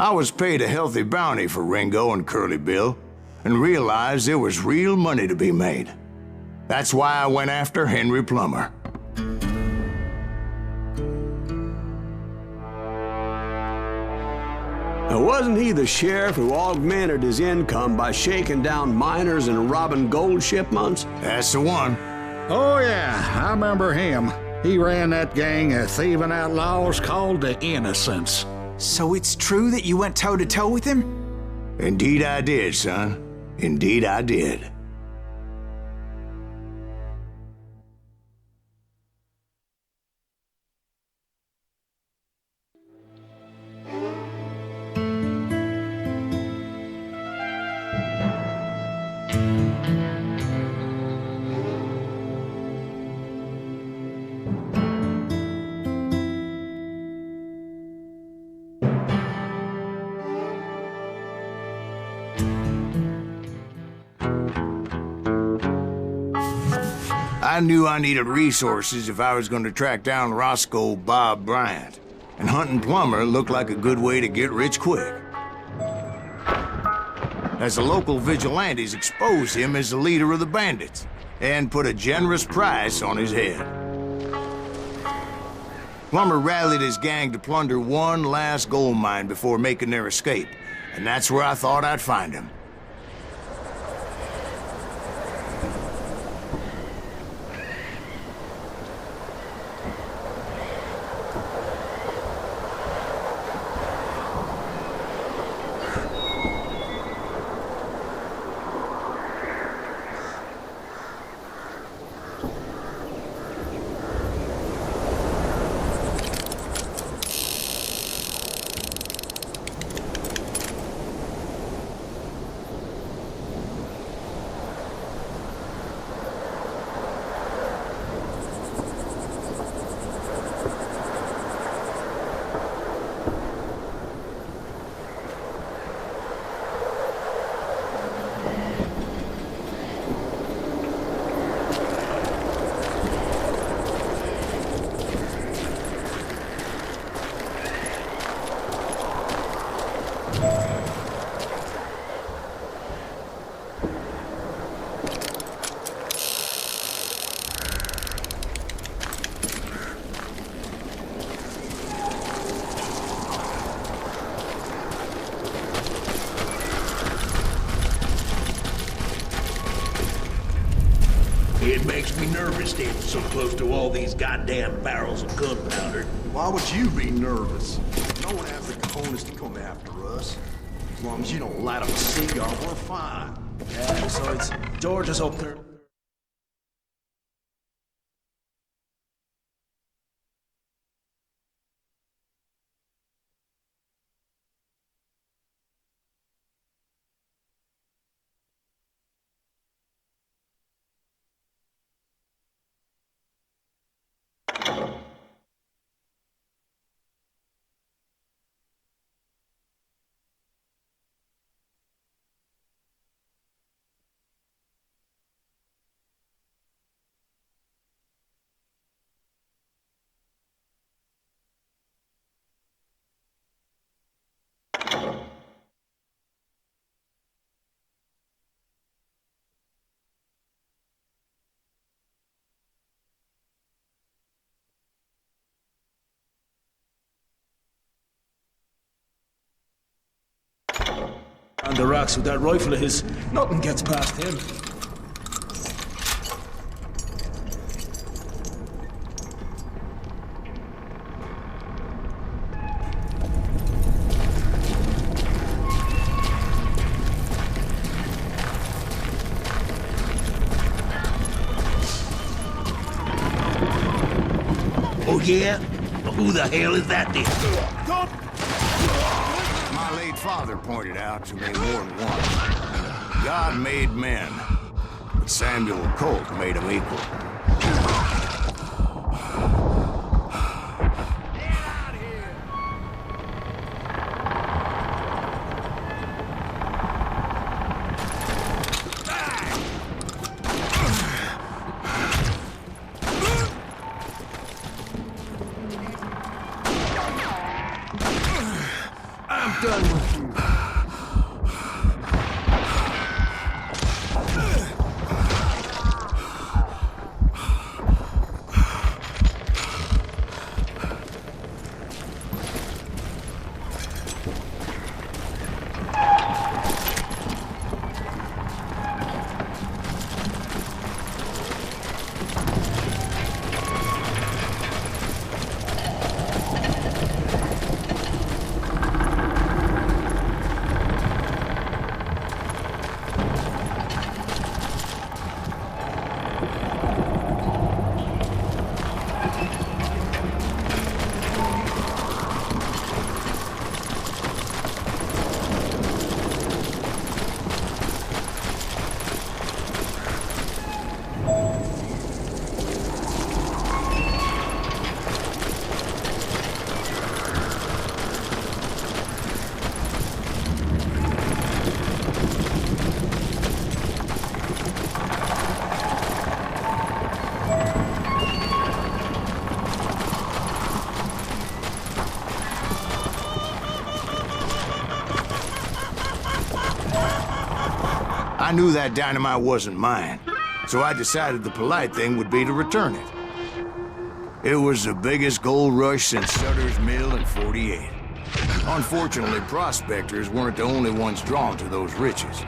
I was paid a healthy bounty for Ringo and Curly Bill, and realized there was real money to be made. That's why I went after Henry Plummer. Now, wasn't he the sheriff who augmented his income by shaking down miners and robbing gold shipments? That's the one. Oh, yeah, I remember him. He ran that gang of thieving outlaws called the Innocents. So it's true that you went toe-to-toe with him? Indeed I did, son. Indeed I did. I knew I needed resources if I was going to track down Roscoe Bob Bryant, and hunting Plummer looked like a good way to get rich quick. As the local vigilantes exposed him as the leader of the bandits, and put a generous price on his head. Plummer rallied his gang to plunder one last gold mine before making their escape, and that's where I thought I'd find him. It makes me nervous standing so close to all these goddamn barrels of gunpowder. Why would you be nervous? No one has the cojones to come after us. As long as you don't light up a cigar, we're fine. Yeah, besides, George is up there. On the rocks with that rifle of his, nothing gets past him. Oh yeah? Who the hell is that then? My late father pointed out to me more than once. God made men, but Samuel Colt made them equal. I'm done with I knew that dynamite wasn't mine, so I decided the polite thing would be to return it. It was the biggest gold rush since Sutter's Mill in '48. Unfortunately, prospectors weren't the only ones drawn to those riches.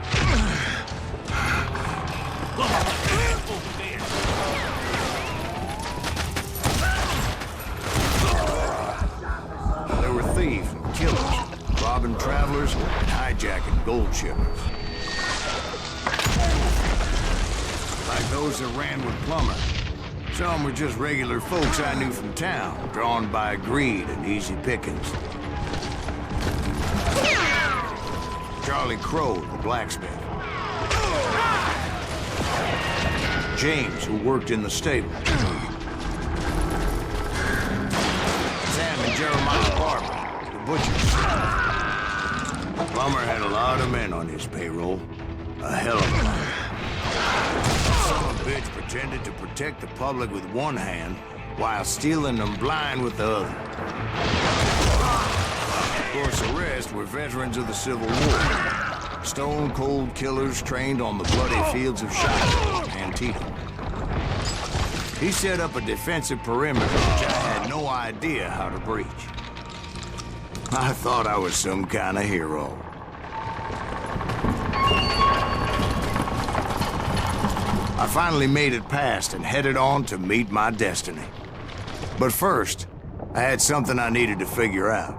There were thieves and killers, robbing travelers and hijacking gold shipments. Like those that ran with Plummer. Some were just regular folks I knew from town, drawn by greed and easy pickings. Charlie Crow, the blacksmith. James, who worked in the stable. Sam and Jeremiah Barber, the butchers. Plummer had a lot of men on his payroll. A hell of a lot. Some of bitch pretended to protect the public with one hand while stealing them blind with the other. Of course, the rest were veterans of the Civil War. Stone-cold killers trained on the bloody fields of Shiloh and Antietam. He set up a defensive perimeter which I had no idea how to breach. I thought I was some kind of hero. I finally made it past and headed on to meet my destiny. But first, I had something I needed to figure out.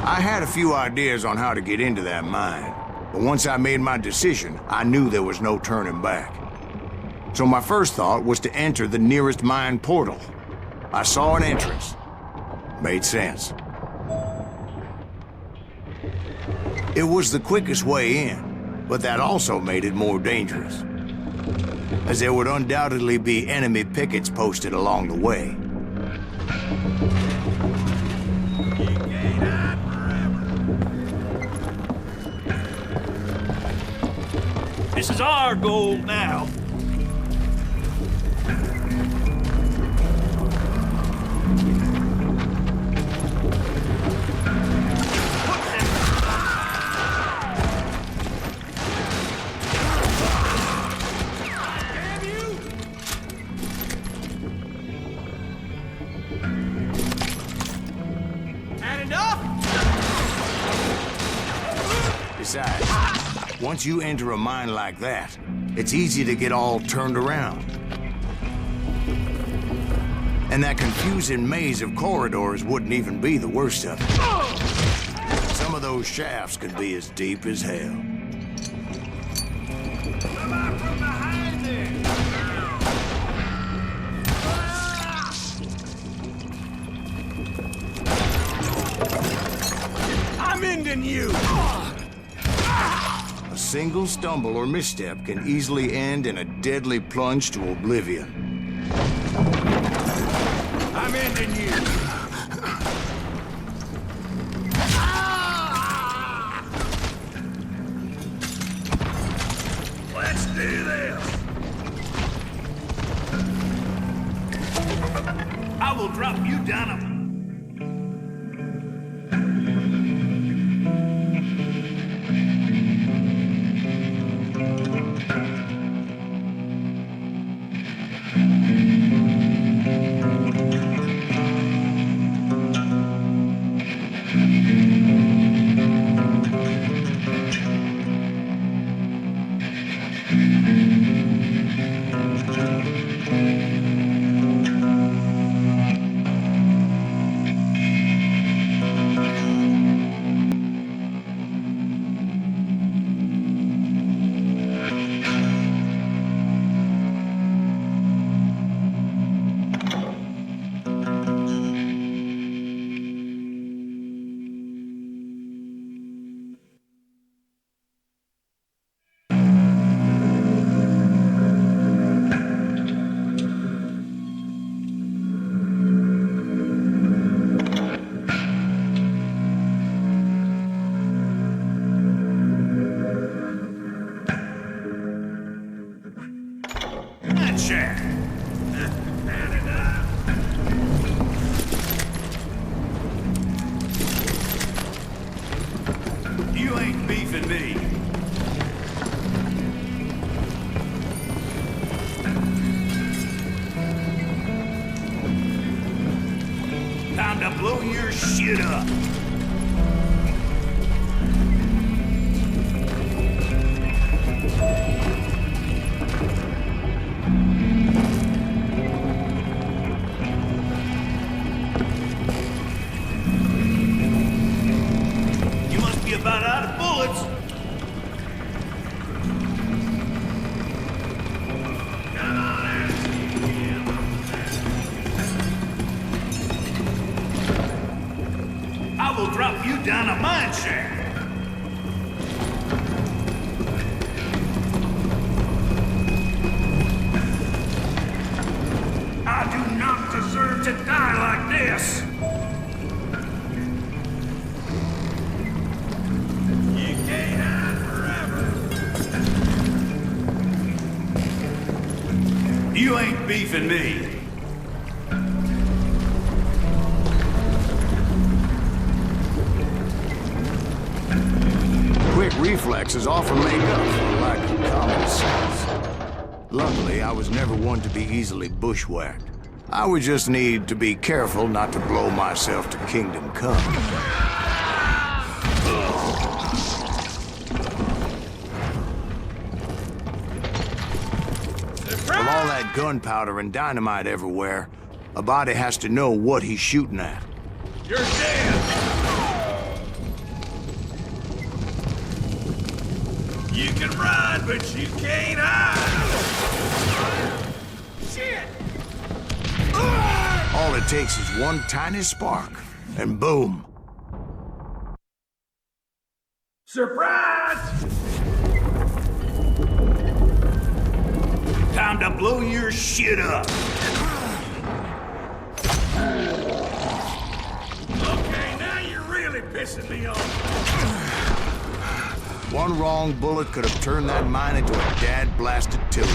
I had a few ideas on how to get into that mine, but once I made my decision, I knew there was no turning back. So my first thought was to enter the nearest mine portal. I saw an entrance. Made sense. It was the quickest way in, but that also made it more dangerous, as there would undoubtedly be enemy pickets posted along the way. This is our gold now. Besides, once you enter a mine like that, it's easy to get all turned around. And that confusing maze of corridors wouldn't even be the worst of it. Some of those shafts could be as deep as hell. Come out from behind there! I'm ending you! A single stumble or misstep can easily end in a deadly plunge to oblivion. I'm ending you! Let's do this! I will drop you down a... blow your shit up. You must be about out of bullets. I will drop you down a mine shaft. I do not deserve to die like this. You can't hide forever. You ain't beefing me. Quick reflexes often make up for a lack of common sense. Luckily, I was never one to be easily bushwhacked. I would just need to be careful not to blow myself to kingdom come. With all that gunpowder and dynamite everywhere, a body has to know what he's shooting at. You're dead. You can run, but you can't hide. Shit! All it takes is one tiny spark, and boom. Surprise! Time to blow your shit up. Okay, now you're really pissing me off. One wrong bullet could have turned that mine into a dad-blasted tiller.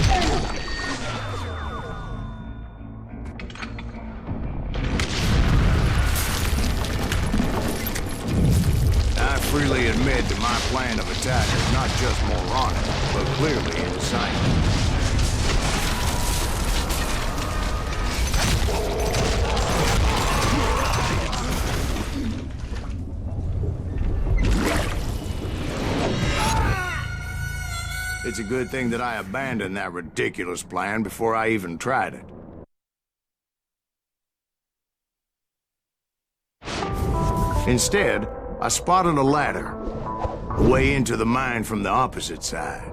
I freely admit that my plan of attack is not just moronic, but clearly insane. It's a good thing that I abandoned that ridiculous plan before I even tried it. Instead, I spotted a ladder, a way into the mine from the opposite side.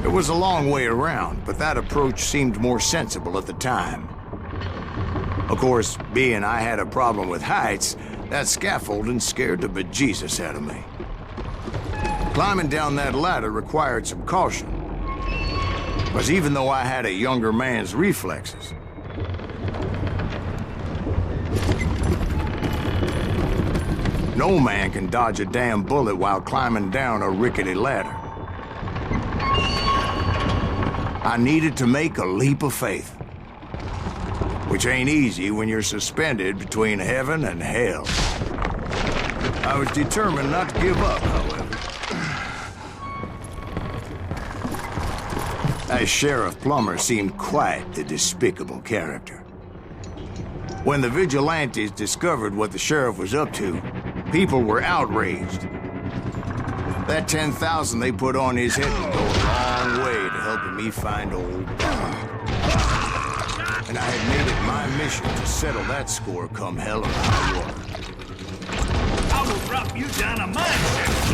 It was a long way around, but that approach seemed more sensible at the time. Of course, being I had a problem with heights, that scaffolding scared the bejesus out of me. Climbing down that ladder required some caution. Because even though I had a younger man's reflexes, no man can dodge a damn bullet while climbing down a rickety ladder. I needed to make a leap of faith. Which ain't easy when you're suspended between heaven and hell. I was determined not to give up, however. As Sheriff Plummer seemed quite the despicable character. When the vigilantes discovered what the sheriff was up to, people were outraged. That 10,000 they put on his head would go a long way to helping me find old Bob. And I had made it my mission to settle that score come hell or high water. I will drop you down a mine shaft.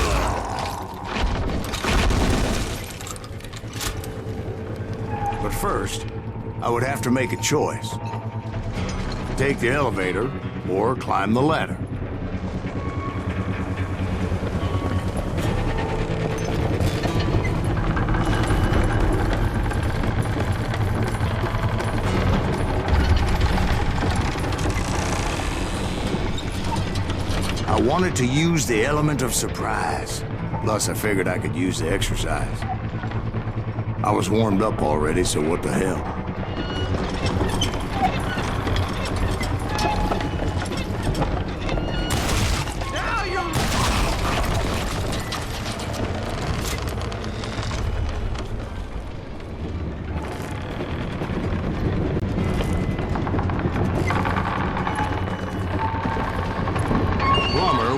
But first, I would have to make a choice. Take the elevator or climb the ladder. I wanted to use the element of surprise. Plus, I figured I could use the exercise. I was warmed up already, so what the hell?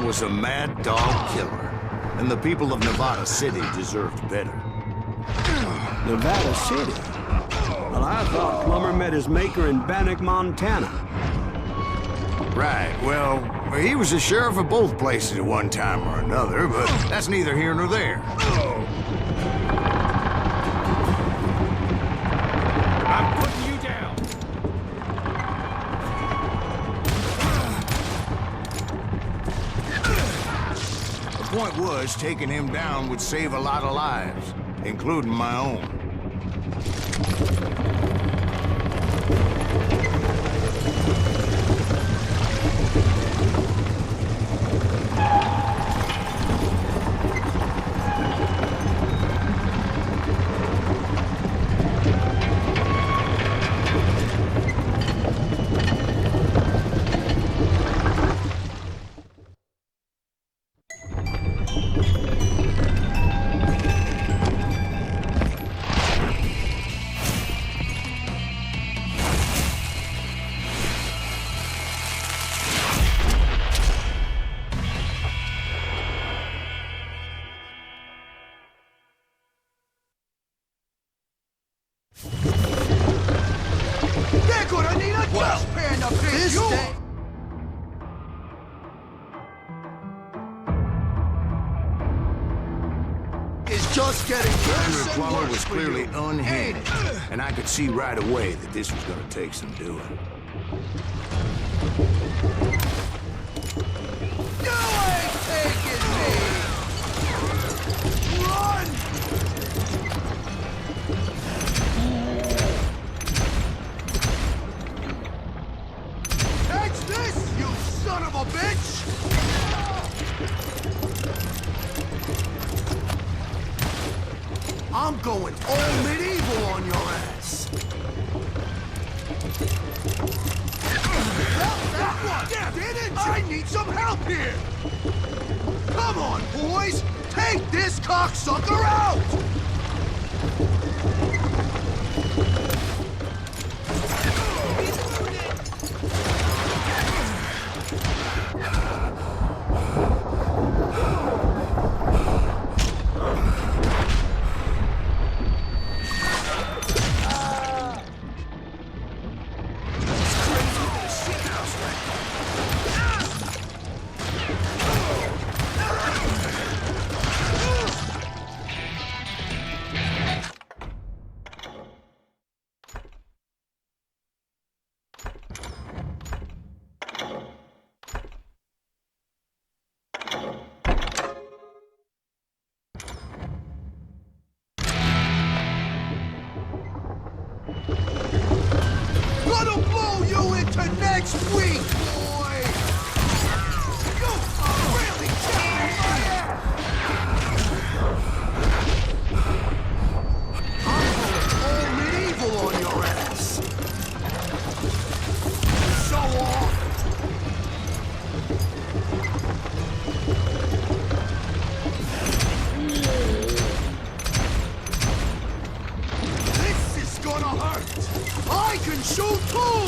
was a mad dog killer, and the people of Nevada City deserved better. Nevada City? Well, I thought Plummer met his maker in Bannock, Montana. Right, well, he was the sheriff of both places at one time or another, but that's neither here nor there. I'm putting you down. The point was, taking him down would save a lot of lives, including my own. They're gonna need a dustpan to fix you! Is just getting worse and Plummer worse was for clearly you. unhinged, and I could see right away that this was gonna take some doing. You ain't taking me! Run! Catch this, you son of a bitch! I'm going all medieval on your ass! That one! Didn't I need some help here! Come on, boys! Take this cocksucker out! Gonna blow you into next week, boy! You are really kicking my ass! I'm going all medieval on your ass! So on! This is gonna hurt! I can shoot too!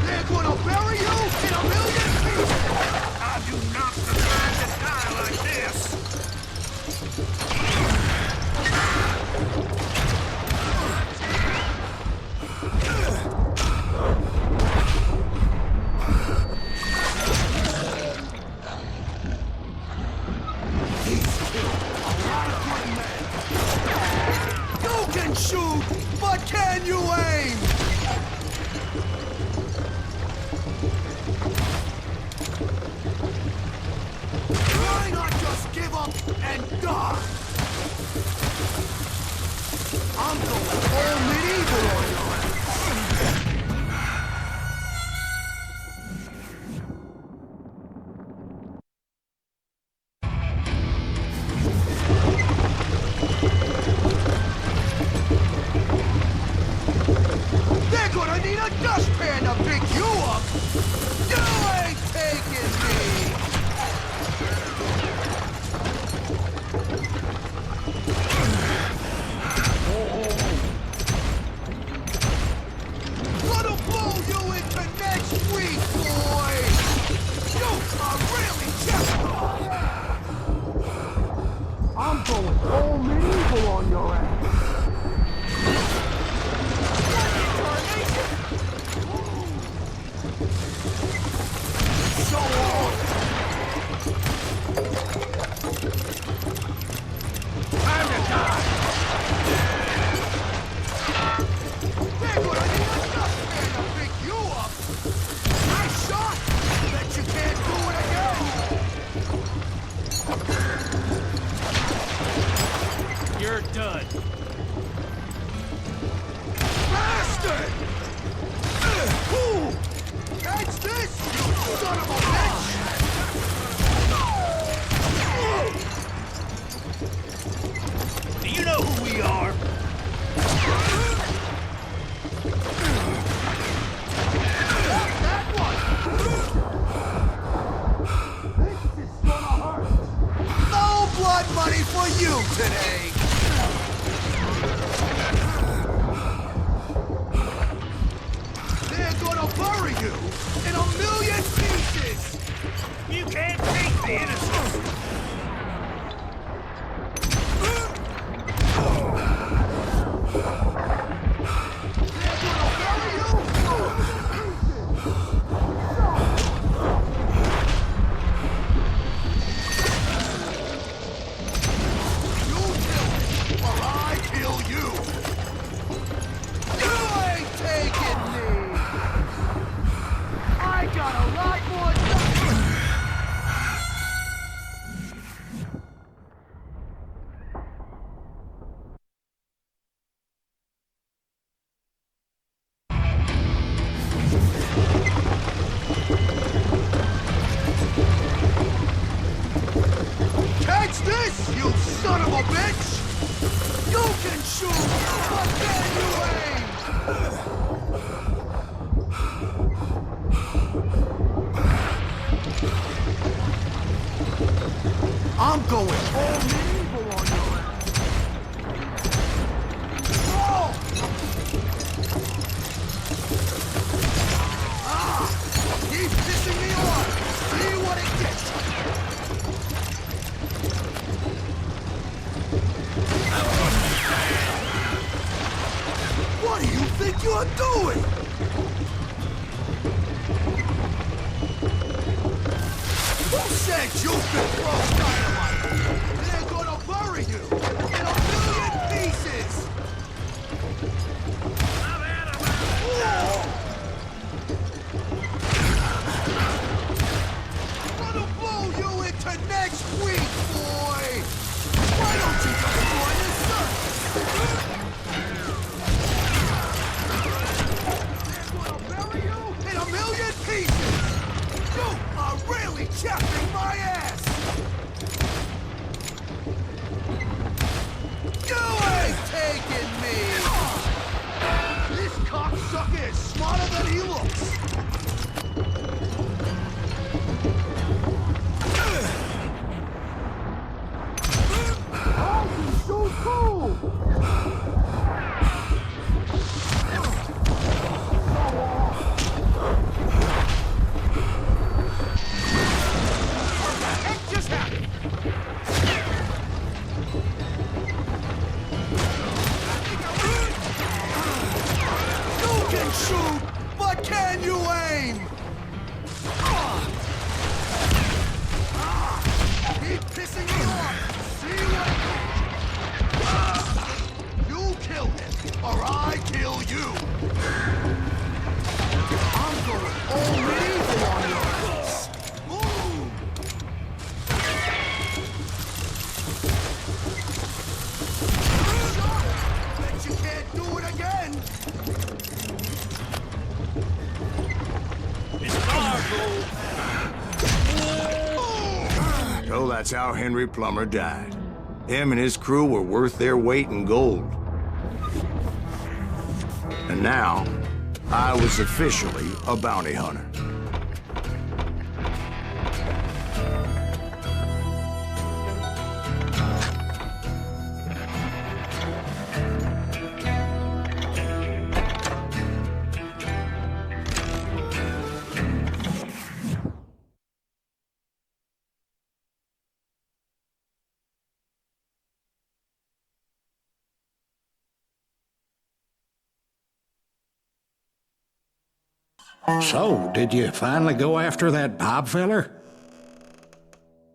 They're gonna bury you in a million pieces! I do not deserve to die like this. You can shoot, but can you aim? Why not just give up and die? I'm going all medieval on your ass. Time to die! They're gonna need enough man to pick you up! Nice shot! Bet you can't do it again! You're done. Bastard! Ooh! Catch this, you son of a bitch! Do you know who we are? That one! This is gonna hurt! No blood money for you today! They're gonna bury you in a million pieces! You can't take the innocent! Catch this, you son of a bitch! You can shoot, but can you aim? I'm going all medieval on your ass. Oh! Ah! Keep pissing me off! See what it gets you! What do you think you're doing? Who said you could throw dynamite? They're gonna bury you in a million pieces! Whoa! I'm gonna blow you into next week, boy! Why don't you just join the circus? Bury you in a million pieces! You are really chapping my ass! You ain't taking me! This cocksucker is smarter than he looks! Oh, he's so cool! Just happened. You can shoot, but can you aim? Keep pissing me off. See what? You kill him, or I kill you. I'm going all medieval on your ass. Move! Bet you can't do it again! It's cargo! So that's how Henry Plummer died. Him and his crew were worth their weight in gold. And now, I was officially a bounty hunter. So, did you finally go after that Bob feller?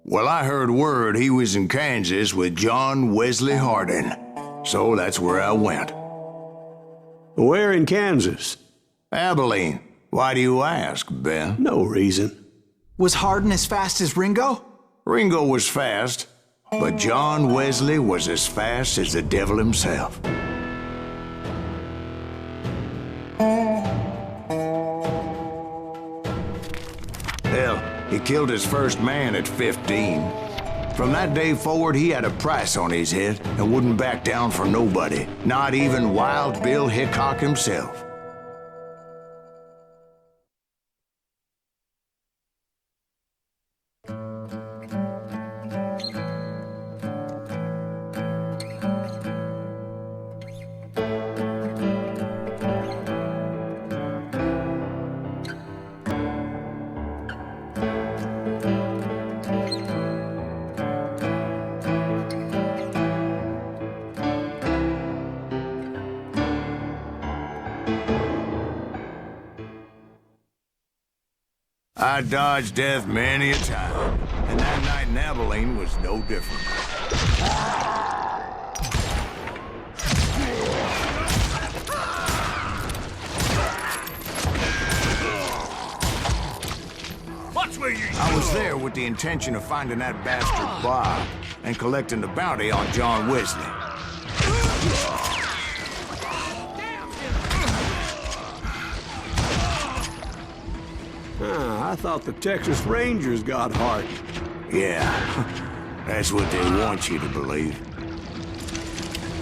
Well, I heard word he was in Kansas with John Wesley Hardin, so that's where I went. Where in Kansas? Abilene. Why do you ask, Ben? No reason. Was Hardin as fast as Ringo? Ringo was fast, but John Wesley was as fast as the devil himself. Hell, he killed his first man at 15. From that day forward, he had a price on his head and wouldn't back down for nobody, not even Wild Bill Hickok himself. I dodged death many a time, and that night in Abilene was no different. Watch where you I was there with the intention of finding that bastard Bob and collecting the bounty on John Wesley. I thought the Texas Rangers got Hardin. Yeah, that's what they want you to believe.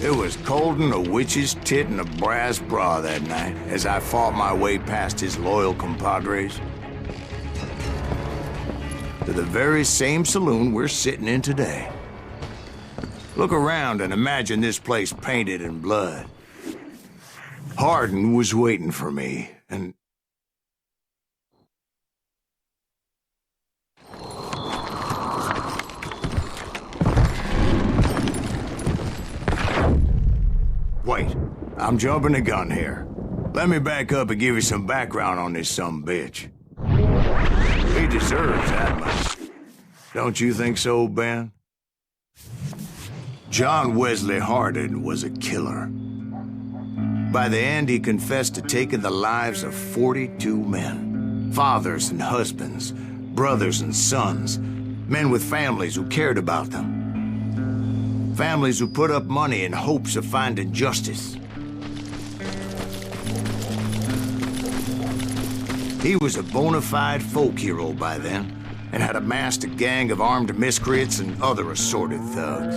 It was cold in a witch's tit and a brass bra that night as I fought my way past his loyal compadres to the very same saloon we're sitting in today. Look around and imagine this place painted in blood. Hardin was waiting for me, and wait, I'm jumping the gun here. Let me back up and give you some background on this sumbitch. He deserves that much. Don't you think so, Ben? John Wesley Hardin was a killer. By the end, he confessed to taking the lives of 42 men. Fathers and husbands, brothers and sons, men with families who cared about them. Families who put up money in hopes of finding justice. He was a bona fide folk hero by then, and had amassed a gang of armed miscreants and other assorted thugs.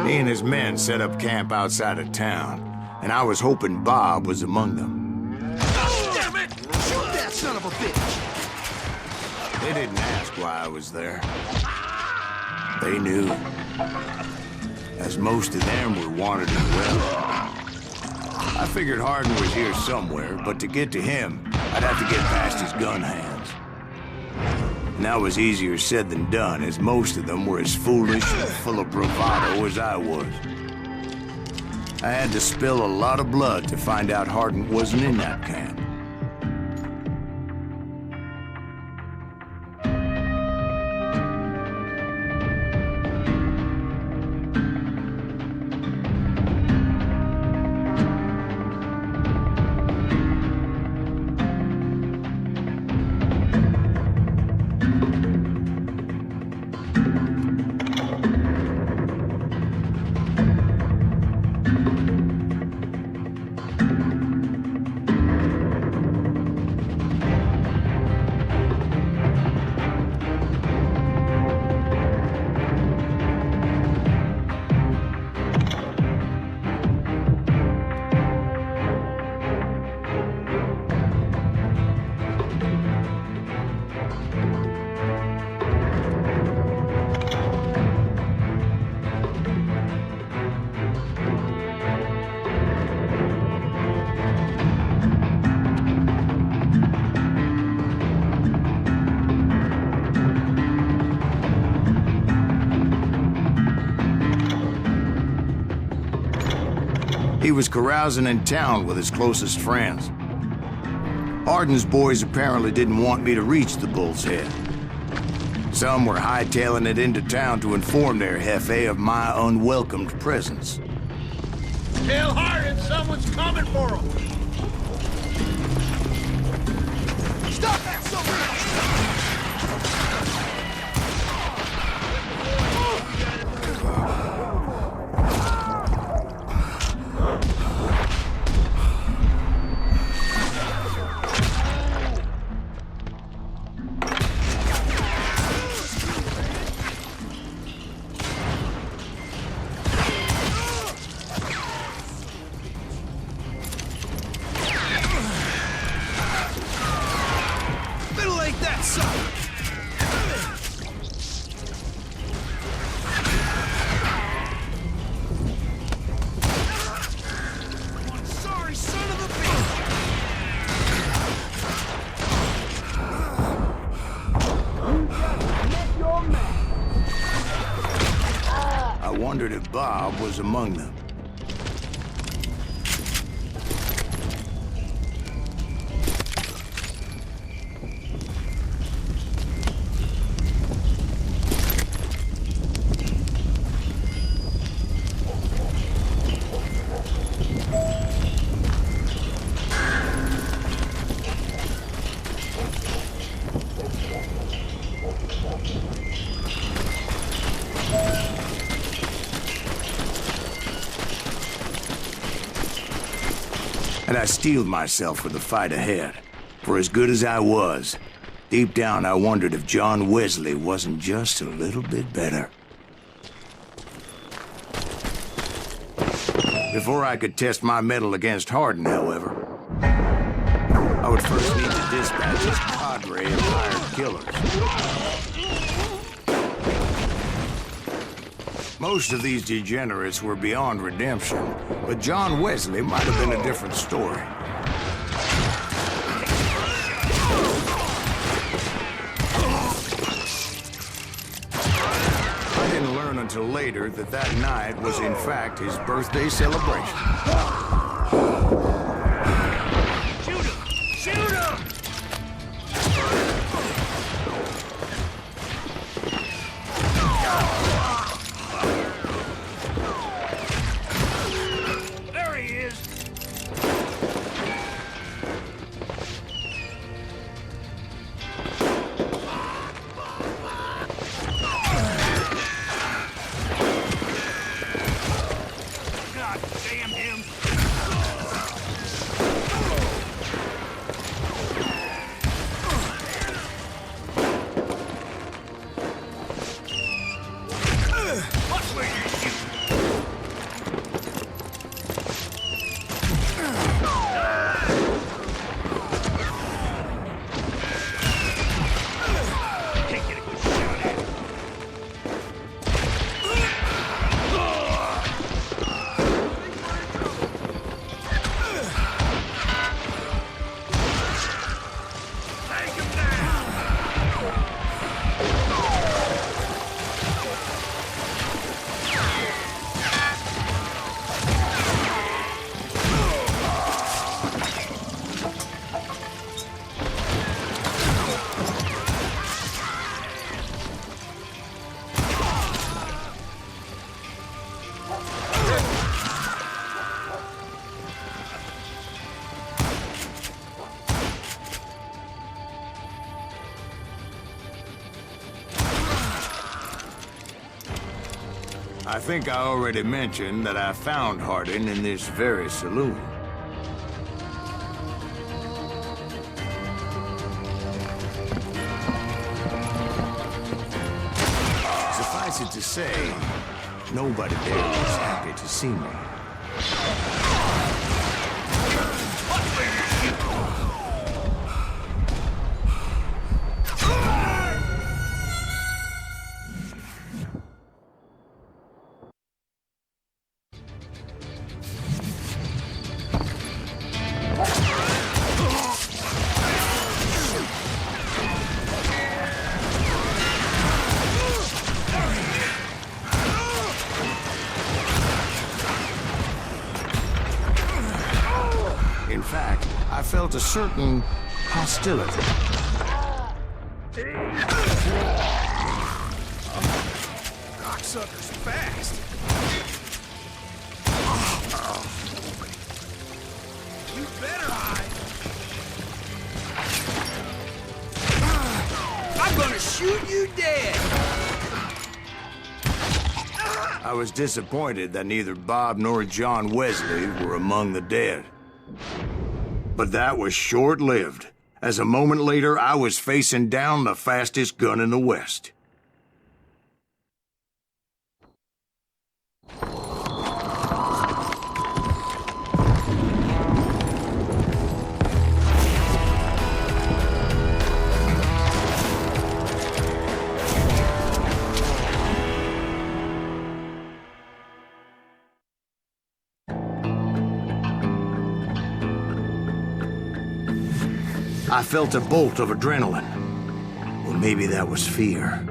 He and his men set up camp outside of town, and I was hoping Bob was among them. Damn it! Shoot that son of a bitch! They didn't ask why I was there. They knew. As most of them were wanted as well. I figured Hardin was here somewhere, but to get to him, I'd have to get past his gun hands. And that was easier said than done, as most of them were as foolish and full of bravado as I was. I had to spill a lot of blood to find out Hardin wasn't in that camp. He was carousing in town with his closest friends. Hardin's boys apparently didn't want me to reach the Bull's Head. Some were hightailing it into town to inform their jefe of my unwelcomed presence. Tell Hardin someone's coming for him. Stop that, I wondered if Bob was among them. And I steeled myself for the fight ahead. For as good as I was, deep down I wondered if John Wesley wasn't just a little bit better. Before I could test my mettle against Hardin, however, I would first need to dispatch his cadre of hired killers. Most of these degenerates were beyond redemption, but John Wesley might have been a different story. I didn't learn until later that that night was in fact his birthday celebration. Shoot him! Shoot him! There he is! God damn him! Watch where you shoot! Can't get a good shot at him. Take him down! I think I already mentioned that I found Hardin in this very saloon. Suffice it to say, nobody there was happy to see me. In fact, I felt a certain hostility. cocksucker's fast. You better hide. I'm gonna shoot you dead! I was disappointed that neither Bob nor John Wesley were among the dead. But that was short-lived, as a moment later I was facing down the fastest gun in the West. I felt a bolt of adrenaline. Well, maybe that was fear.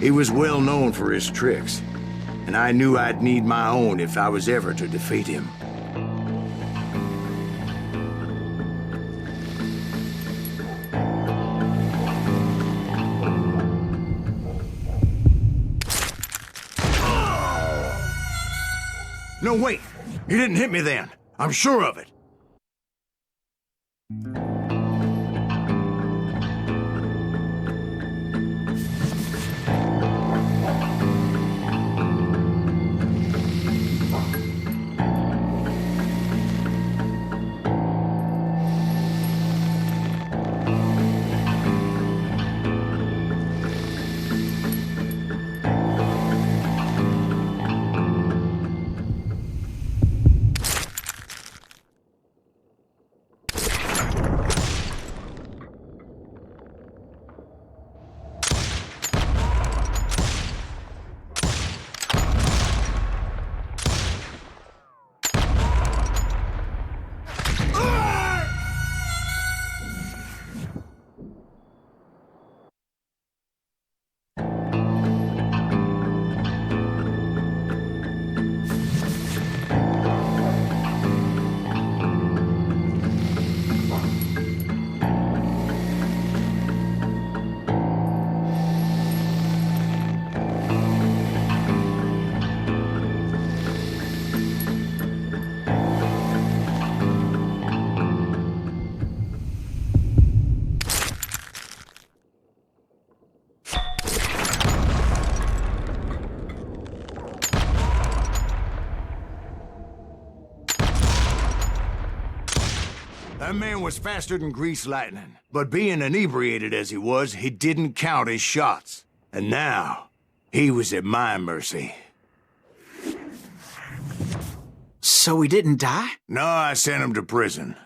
He was well known for his tricks, and I knew I'd need my own if I was ever to defeat him. No, wait! He didn't hit me then. I'm sure of it. That man was faster than greased lightning. But being inebriated as he was, he didn't count his shots. And now, he was at my mercy. So he didn't die? No, I sent him to prison.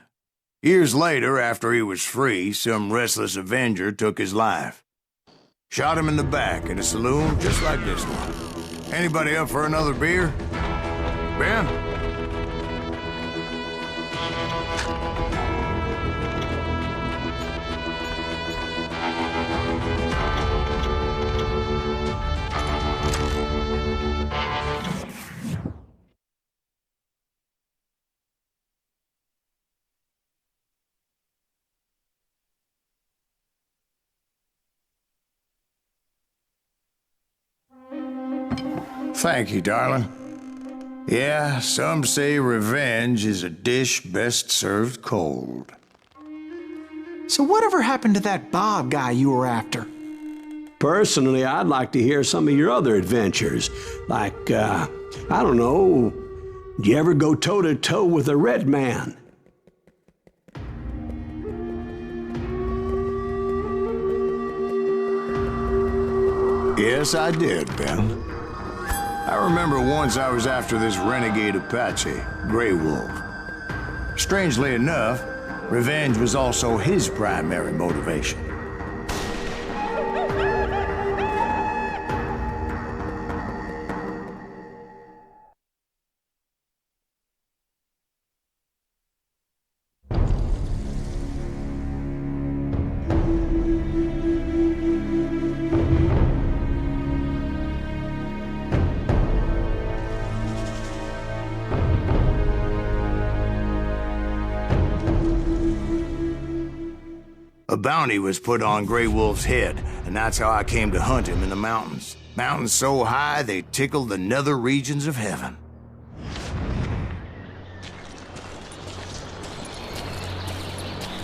Years later, after he was free, some restless Avenger took his life. Shot him in the back in a saloon just like this one. Anybody up for another beer? Ben? Thank you, darling. Yeah, some say revenge is a dish best served cold. So whatever happened to that Bob guy you were after? Personally, I'd like to hear some of your other adventures. Like, I don't know, did you ever go toe-to-toe with a red man? Yes, I did, Ben. I remember once I was after this renegade Apache, Grey Wolf. Strangely enough, revenge was also his primary motivation. bounty was put on Grey Wolf's head, and that's how I came to hunt him in the mountains. Mountains so high they tickle the nether regions of heaven.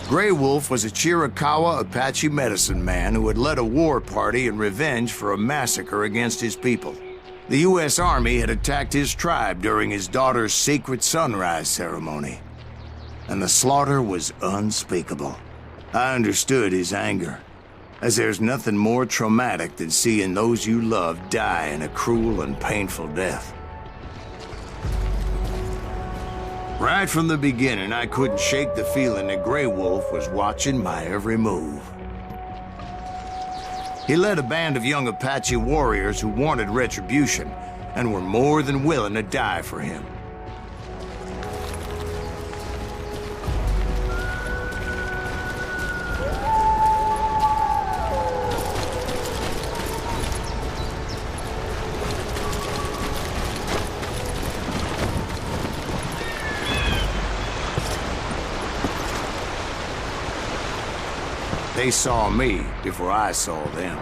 Grey Wolf was a Chiricahua Apache medicine man who had led a war party in revenge for a massacre against his people. The U.S. Army had attacked his tribe during his daughter's sacred sunrise ceremony, and the slaughter was unspeakable. I understood his anger, as there's nothing more traumatic than seeing those you love die in a cruel and painful death. Right from the beginning, I couldn't shake the feeling that Grey Wolf was watching my every move. He led a band of young Apache warriors who wanted retribution and were more than willing to die for him. They saw me before I saw them.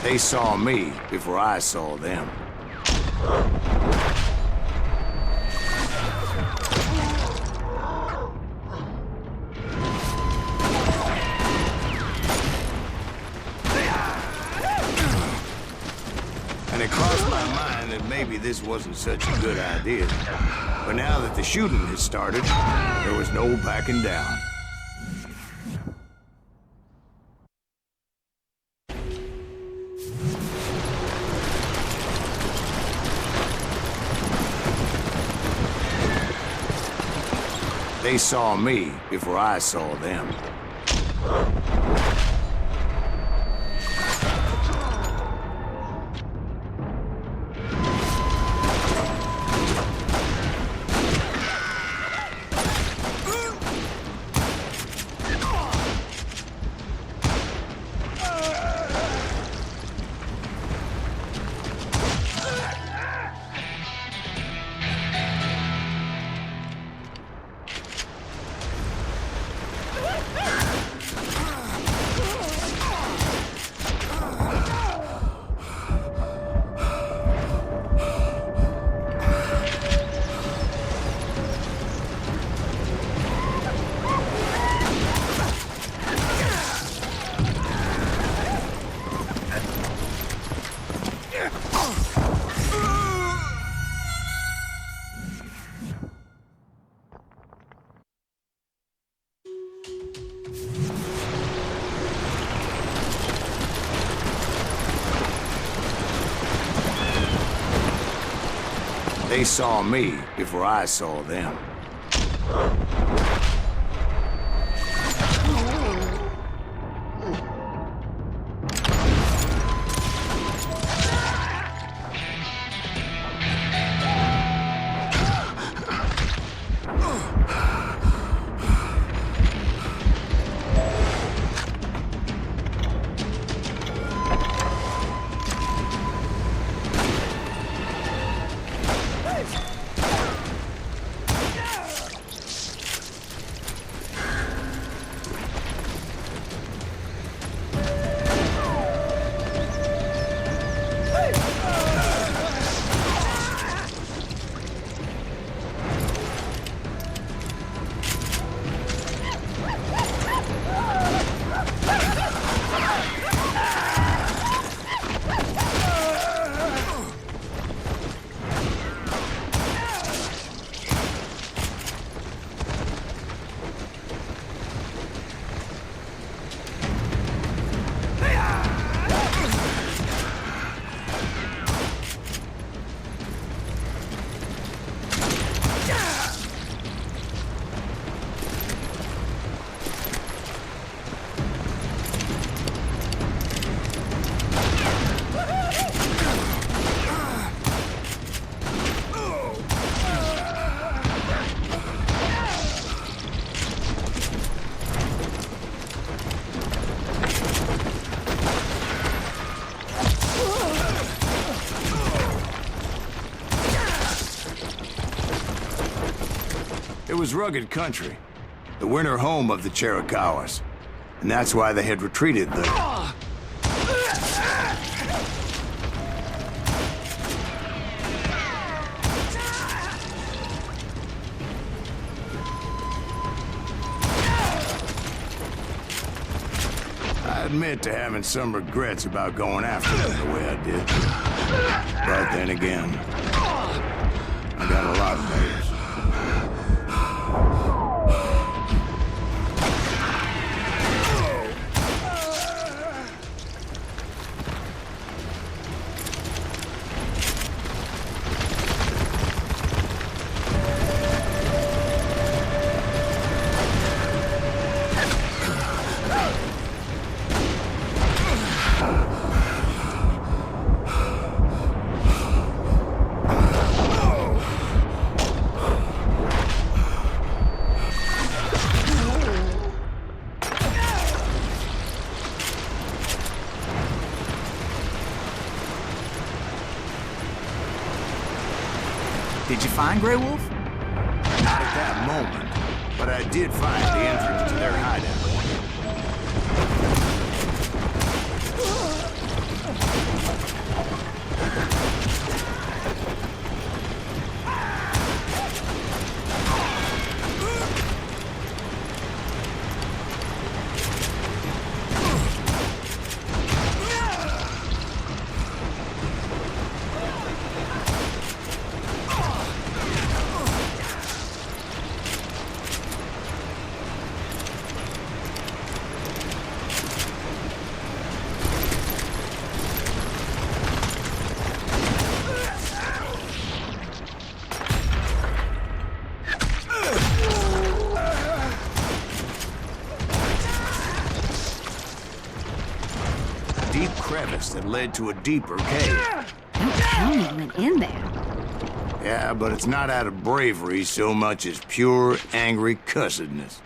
They saw me before I saw them. And it crossed my mind that maybe this wasn't such a good idea. But now that the shooting had started, there was no backing down. They saw me before I saw them. They saw me before I saw them. was rugged country, the winter home of the Chiricahuas, and that's why they had retreated there. I admit to having some regrets about going after them the way I did. But then again, I got a lot of those. Did you find Grey Wolf? Not at that moment, but I did find the entrance to their hideout. Deep crevice that led to a deeper cave. You tell me you went in there. Yeah, but it's not out of bravery so much as pure, angry cussedness.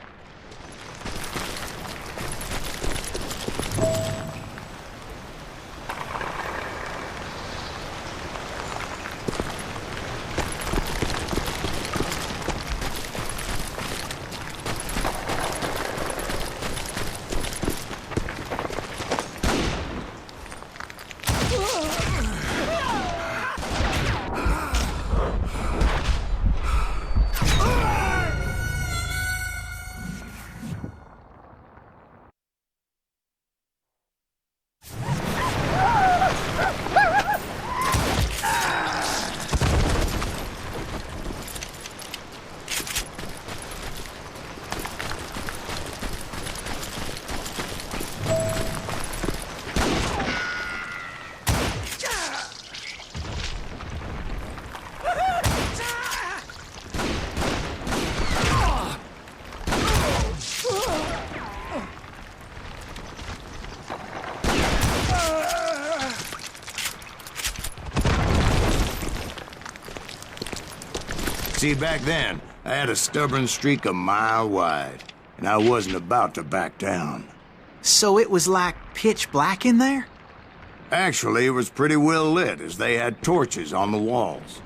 See, back then, I had a stubborn streak a mile wide, and I wasn't about to back down. So it was like pitch black in there? Actually, it was pretty well lit, as they had torches on the walls.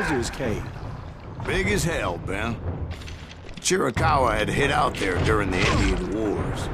size of his cave? Big as hell, Ben. Chiricahua had hid out there during the Indian Wars.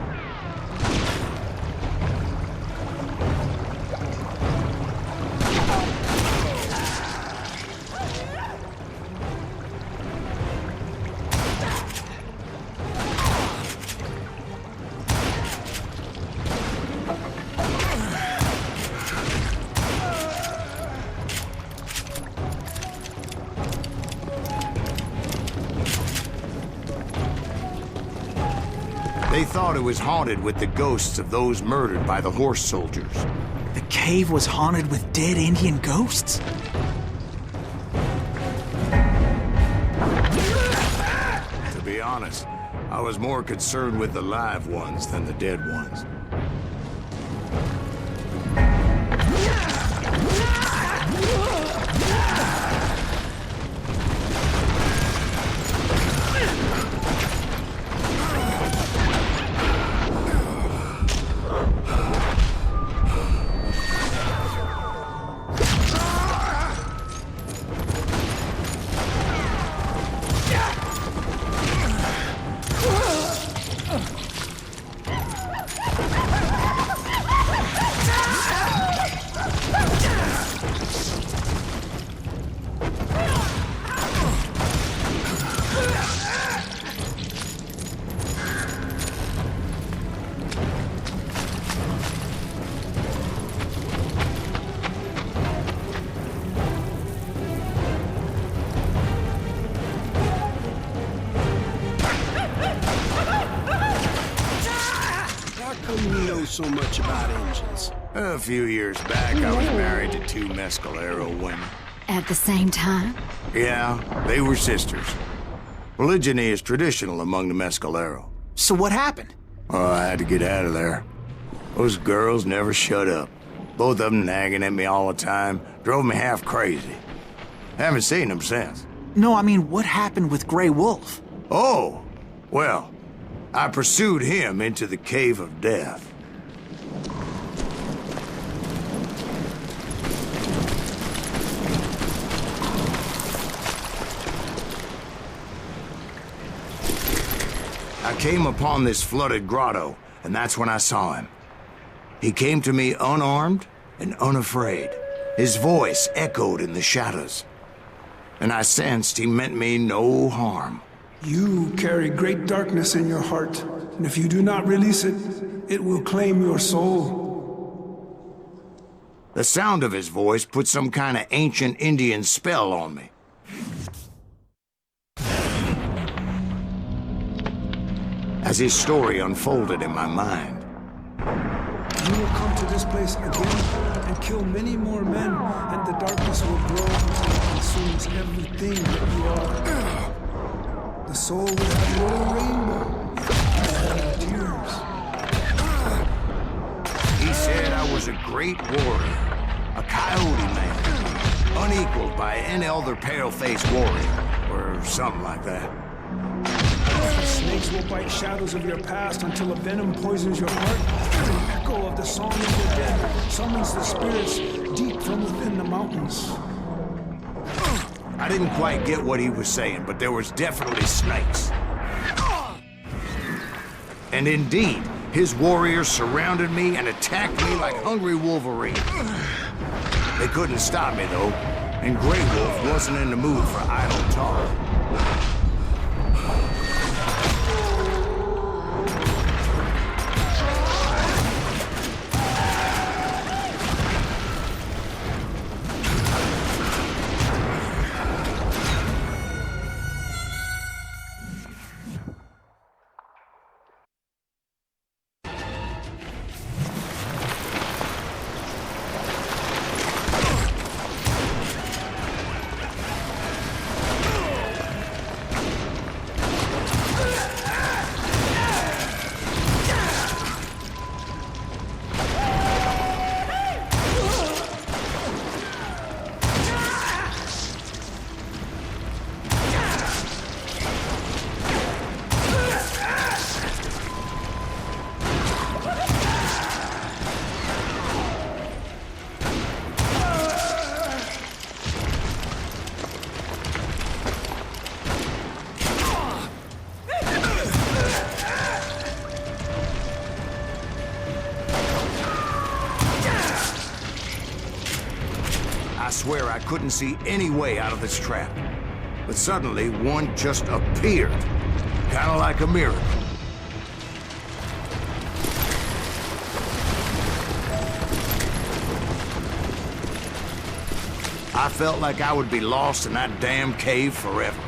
They thought it was haunted with the ghosts of those murdered by the horse soldiers. The cave was haunted with dead Indian ghosts? To be honest, I was more concerned with the live ones than the dead ones. How come you know so much about engines? A few years back, I was married to 2 Mescalero women. At the same time? Yeah, they were sisters. Polygyny is traditional among the Mescalero. So what happened? Oh, I had to get out of there. Those girls never shut up. Both of them nagging at me all the time. Drove me half crazy. Haven't seen them since. No, I mean, what happened with Grey Wolf? Oh, well, I pursued him into the Cave of Death. I came upon this flooded grotto, and that's when I saw him. He came to me unarmed and unafraid. His voice echoed in the shadows, and I sensed he meant me no harm. You carry great darkness in your heart, and if you do not release it, it will claim your soul. The sound of his voice put some kind of ancient Indian spell on me. As his story unfolded in my mind, You will come to this place again and kill many more men, and the darkness will grow until it consumes everything that you are. The soul will have no rainbow, no tears. he said I was a great warrior, a coyote man, unequaled by any other pale-faced warrior, or something like that. Snakes will bite shadows of your past until a venom poisons your heart. An echo of the song of the dead summons the spirits deep from within the mountains. I didn't quite get what he was saying, but there was definitely snakes. And indeed, his warriors surrounded me and attacked me like hungry wolverines. They couldn't stop me, though, and Grey Wolf wasn't in the mood for idle talk. I swear I couldn't see any way out of this trap. But suddenly, one just appeared. Kinda like a miracle. I felt like I would be lost in that damn cave forever.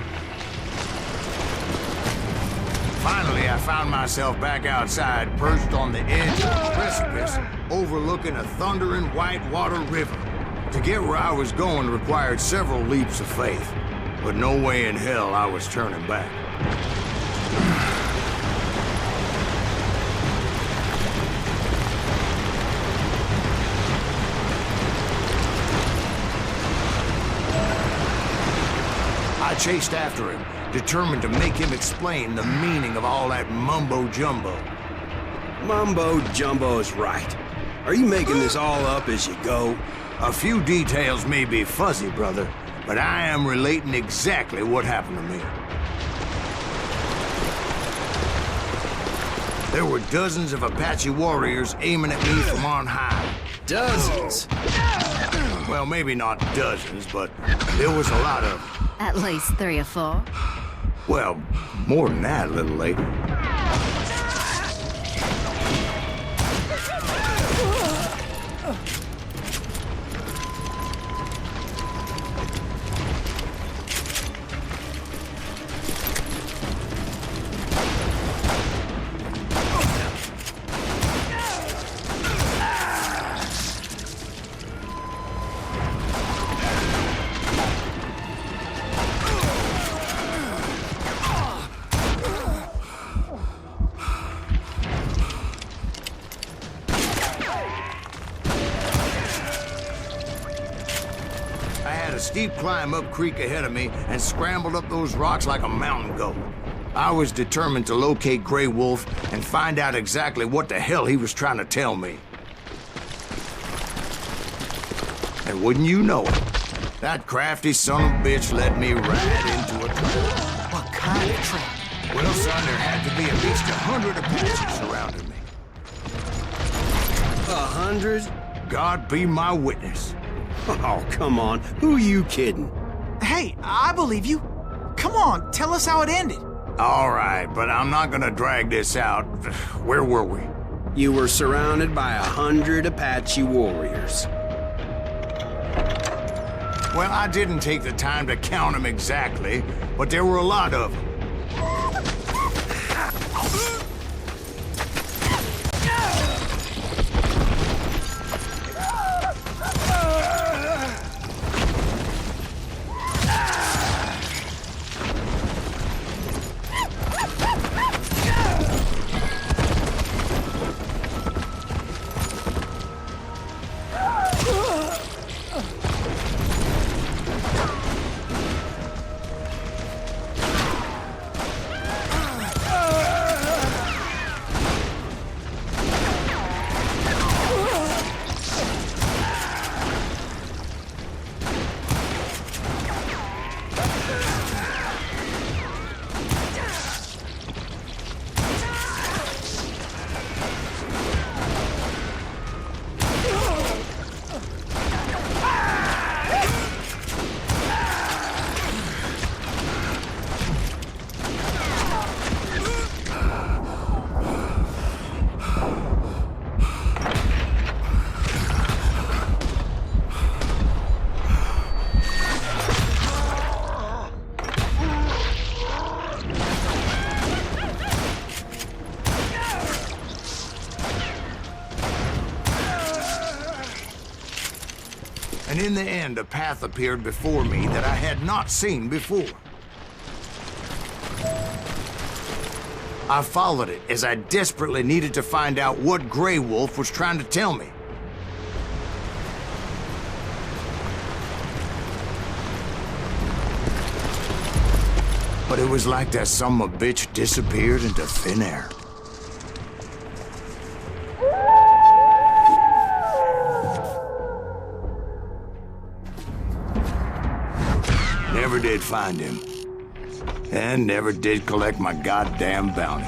Finally, I found myself back outside, perched on the edge of the precipice, overlooking a thundering whitewater river. To get where I was going required several leaps of faith, but no way in hell I was turning back. I chased after him, determined to make him explain the meaning of all that mumbo-jumbo. Mumbo-jumbo's right. Are you making this all up as you go? A few details may be fuzzy, brother, but I am relating exactly what happened to me. There were dozens of Apache warriors aiming at me from on high. Dozens? Well, maybe not dozens, but there was a lot of them. At least 3 or 4. Well, more than that a little later. Steep climb up creek ahead of me and scrambled up those rocks like a mountain goat. I was determined to locate Grey Wolf and find out exactly what the hell he was trying to tell me. And wouldn't you know it, that crafty son of a bitch led me right into a trap. What kind of trap? Well, son, there had to be at least 100 Apaches surrounding me. 100? God be my witness. Oh, come on. Who are you kidding? Hey, I believe you. Come on, tell us how it ended. All right, but I'm not gonna drag this out. Where were we? You were surrounded by 100 Apache warriors. Well, I didn't take the time to count them exactly, but there were a lot of them. And in the end, a path appeared before me that I had not seen before. I followed it as I desperately needed to find out what Grey Wolf was trying to tell me. But it was like that son of a bitch disappeared into thin air. Never did find him. And never did collect my goddamn bounty.